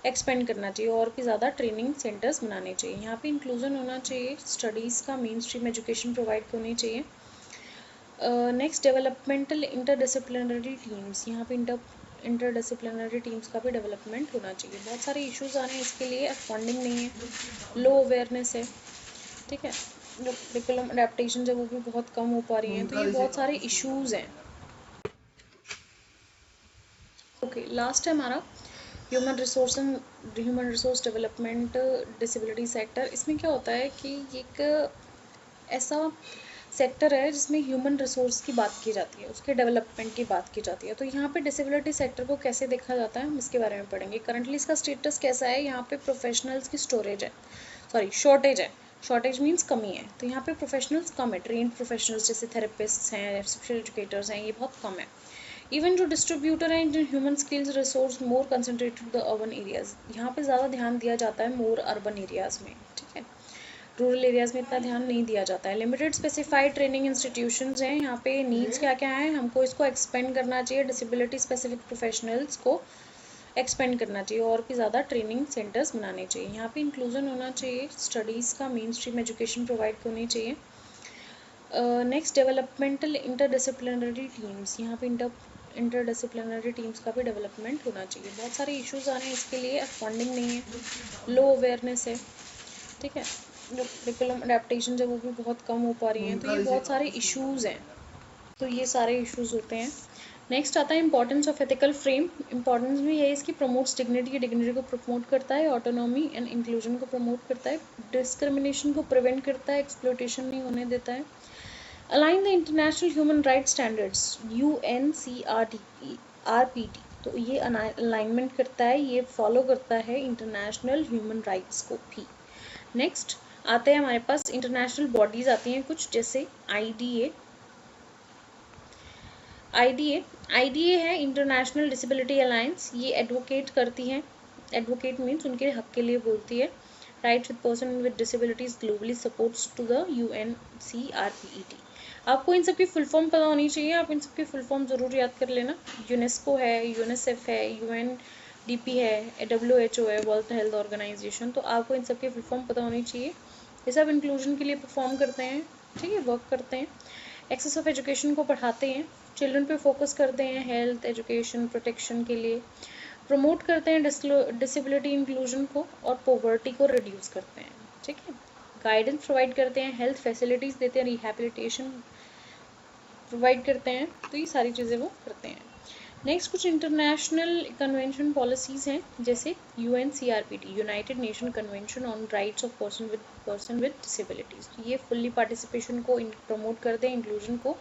एक्सपेंड करना चाहिए और भी ज़्यादा ट्रेनिंग सेंटर्स बनाने चाहिए। यहाँ पे इंक्लूजन होना चाहिए, स्टडीज़ का मेन स्ट्रीम एजुकेशन प्रोवाइड होनी चाहिए। नेक्स्ट डेवलपमेंटल इंटरडिसिप्लिनरी टीम्स, यहाँ पे इंटरडिसिप्लिनरी टीम्स का भी डेवलपमेंट होना चाहिए। बहुत सारे इश्यूज आ रहे हैं इसके लिए, फंडिंग नहीं है, लो अवेयरनेस है, ठीक है, जो करिकुलम अडेप्टेशन है वो भी बहुत कम हो पा रही हैं, तो ये बहुत सारे इश्यूज हैं। ओके, लास्ट है हमारा human resource development disability sector. इसमें क्या होता है कि एक ऐसा सेक्टर है जिसमें ह्यूमन रिसोर्स की बात की जाती है, उसके डेवलपमेंट की बात की जाती है। तो यहाँ पे डिसेबिलिटी सेक्टर को कैसे देखा जाता है हम इसके बारे में पढ़ेंगे। करंटली इसका स्टेटस कैसा है, यहाँ पे प्रोफेशनल्स की शॉर्टेज है। शॉर्टेज मीन्स कमी है, तो यहाँ पे प्रोफेशनल्स कम है, ट्रेंड प्रोफेशनल्स जैसे थेरेपिस्ट हैं, स्पेशल एजुकेटर्स हैं, ये बहुत कम है। इवन जो डिस्ट्रीब्यूटर हैं जो human skills resource more concentrated the urban areas, यहाँ पे ज़्यादा ध्यान दिया जाता है मोर अर्बन एरियाज में, ठीक है, रूरल एरियाज में इतना ध्यान नहीं दिया जाता है। लिमिटेड स्पेसिफाइड ट्रेनिंग इंस्टीट्यूशंस हैं, यहाँ पे नीड्स क्या क्या है, हमको इसको एक्सपेंड करना चाहिए, डिसेबिलिटी स्पेसिफिक प्रोफेशनल्स को एक्सपेंड करना चाहिए और भी ज़्यादा ट्रेनिंग सेंटर्स बनाने चाहिए। यहाँ पे इंक्लूजन होना चाहिए, स्टडीज़ का मेन स्ट्रीम एजुकेशन प्रोवाइड होनी चाहिए। नेक्स्ट डेवलपमेंटल इंटरडिसिप्लिनरी टीम्स, यहाँ पे इंटरडिसिप्लिनरी टीम्स का भी डेवलपमेंट होना चाहिए। बहुत सारे इश्यूज आ रहे हैं इसके लिए, फंडिंग नहीं है, लो अवेयरनेस है, ठीक है, जो करिकुलम अडेप्टेशन है वो भी बहुत कम हो पा रही हैं, तो ये बहुत सारे इश्यूज हैं। तो ये सारे इश्यूज होते हैं। नेक्स्ट आता है importance of ethical frame. Importance भी है इसकी, प्रमोट्स डिग्निटी को प्रमोट करता है, ऑटोनॉमी एंड इंक्लूजन को प्रमोट करता है, डिस्क्रिमिनेशन को प्रिवेंट करता है, एक्सप्लॉयटेशन नहीं होने देता है। Align the international human right standards UNCRPT, तो ये अलाइनमेंट करता है, ये फॉलो करता है इंटरनेशनल ह्यूमन राइट्स को भी। नेक्स्ट आते हैं हमारे पास इंटरनेशनल बॉडीज आती हैं कुछ, जैसे IDA है इंटरनेशनल डिसेबिलिटी अलायंस, ये एडवोकेट करती हैं, एडवोकेट मीन्स उनके हक के लिए बोलती है, rights with person with disabilities globally supports to the UNCRPT। आपको इन सब की फुल फॉर्म पता होनी चाहिए, आप इन सब की फुल फॉर्म ज़रूर याद कर लेना। यूनेस्को है, UNICEF है, UNDP है, WHO है, वर्ल्ड हेल्थ ऑर्गेनाइजेशन, तो आपको इन सब की फुल फॉर्म पता होनी चाहिए। ये सब इंक्लूजन के लिए परफॉर्म करते हैं, ठीक है, वर्क करते हैं, एक्सेस ऑफ एजुकेशन को बढ़ाते हैं, चिल्ड्रन पे फोकस करते हैं, हेल्थ एजुकेशन प्रोटेक्शन के लिए प्रमोट करते हैं, डिसेबिलिटी इंक्लूजन को और पॉवर्टी को रिड्यूस करते हैं, ठीक है, गाइडेंस प्रोवाइड करते हैं, हेल्थ फैसिलिटीज़ देते हैं, रिहैबिलिटेशन प्रोवाइड करते हैं, तो ये सारी चीज़ें वो करते हैं। नेक्स्ट कुछ इंटरनेशनल कन्वेंशन पॉलिसीज़ हैं, जैसे UNCRPT, United nation convention on rights of person with disabilities, ये फुल्ली पार्टिसिपेशन को प्रमोट करते हैं, इंक्लूजन को,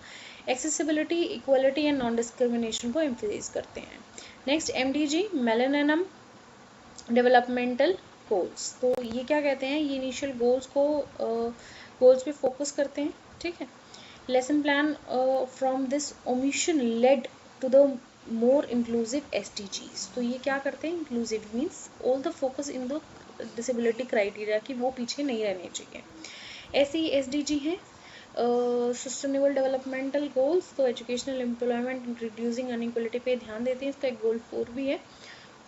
accessibility, equality and non discrimination को एम्फेसाइज करते हैं। Next MDG, millennium developmental goals, तो ये क्या कहते हैं, ये इनिशियल गोल्स पे फोकस करते हैं, ठीक है। Lesson plan from this omission led to the more inclusive SDGs, तो ये क्या करते हैं, inclusive means all the focus in the disability criteria कि वो पीछे नहीं रहने चाहिए। ऐसे ही SDG हैं सस्टेनेबल डेवलपमेंटल गोल्स, तो एजुकेशनल एम्प्लॉयमेंट रिड्यूसिंग अनइक्वलिटी पे ध्यान देते हैं, इसका एक गोल 4 भी है,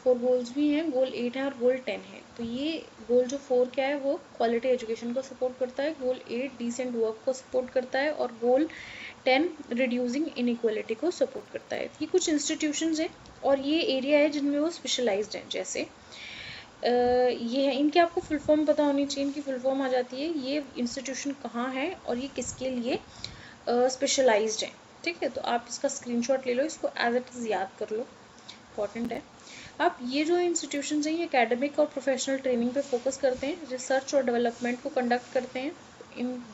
4 गोल्स भी हैं, गोल 8 है और गोल 10 है। तो ये गोल जो 4 क्या है वो क्वालिटी एजुकेशन को सपोर्ट करता है, गोल 8 डिसेंट वर्क को सपोर्ट करता है और गोल 10 रिड्यूसिंग इनइक्वालिटी को सपोर्ट करता है। ये कुछ इंस्टीट्यूशंस हैं और ये एरिया है जिनमें वो स्पेशलाइज्ड हैं, जैसे ये है, इनके आपको फुल फॉर्म पता होनी चाहिए, इनकी फुल फॉर्म आ जाती है, ये इंस्टीट्यूशन कहाँ है और ये किसके लिए स्पेशलाइज्ड है, ठीक है, तो आप इसका स्क्रीनशॉट ले लो, इसको एज इट इज़ याद कर लो, इंपॉर्टेंट है। अब ये जो इंस्टीट्यूशंस हैं ये एकेडमिक और प्रोफेशनल ट्रेनिंग पे फोकस करते हैं, रिसर्च और डेवलपमेंट को कंडक्ट करते हैं,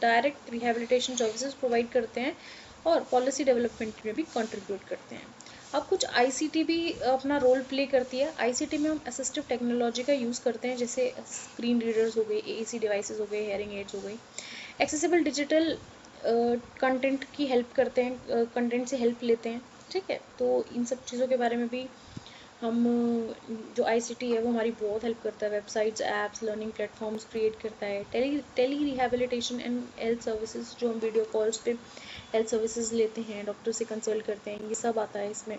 डायरेक्ट रिहैबिलिटेशन सर्विसेज प्रोवाइड करते हैं और पॉलिसी डेवलपमेंट में भी कंट्रीब्यूट करते हैं। अब कुछ ICT भी अपना रोल प्ले करती है। ICT में हम असिस्टिव टेक्नोलॉजी का यूज़ करते हैं, जैसे स्क्रीन रीडर्स हो गए, AC डिवाइसेस हो गए, हेयरिंग एड्स हो गई, एक्सेसिबल डिजिटल कंटेंट की हेल्प करते हैं, कंटेंट से हेल्प लेते हैं, ठीक है, तो इन सब चीज़ों के बारे में भी हम जो ICT है वो हमारी बहुत हेल्प करता है, websites, apps, learning platforms create करता है, tele rehabilitation and health services, जो हम वीडियो कॉल्स पे हेल्थ सर्विसेज लेते हैं, डॉक्टर से कंसल्ट करते हैं, ये सब आता है इसमें।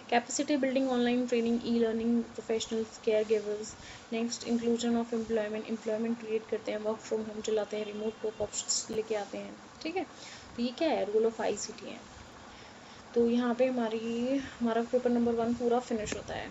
Capacity building, online training, e learning, professionals, care givers. Next, inclusion of employment create करते हैं, वर्क फ्रॉम होम चलाते हैं, रिमोट वर्क ऑप्शंस लेके आते हैं, ठीक है। तो ये क्या है, रूल ऑफ ICT है। तो यहाँ पे हमारा पेपर नंबर 1 पूरा फिनिश होता है।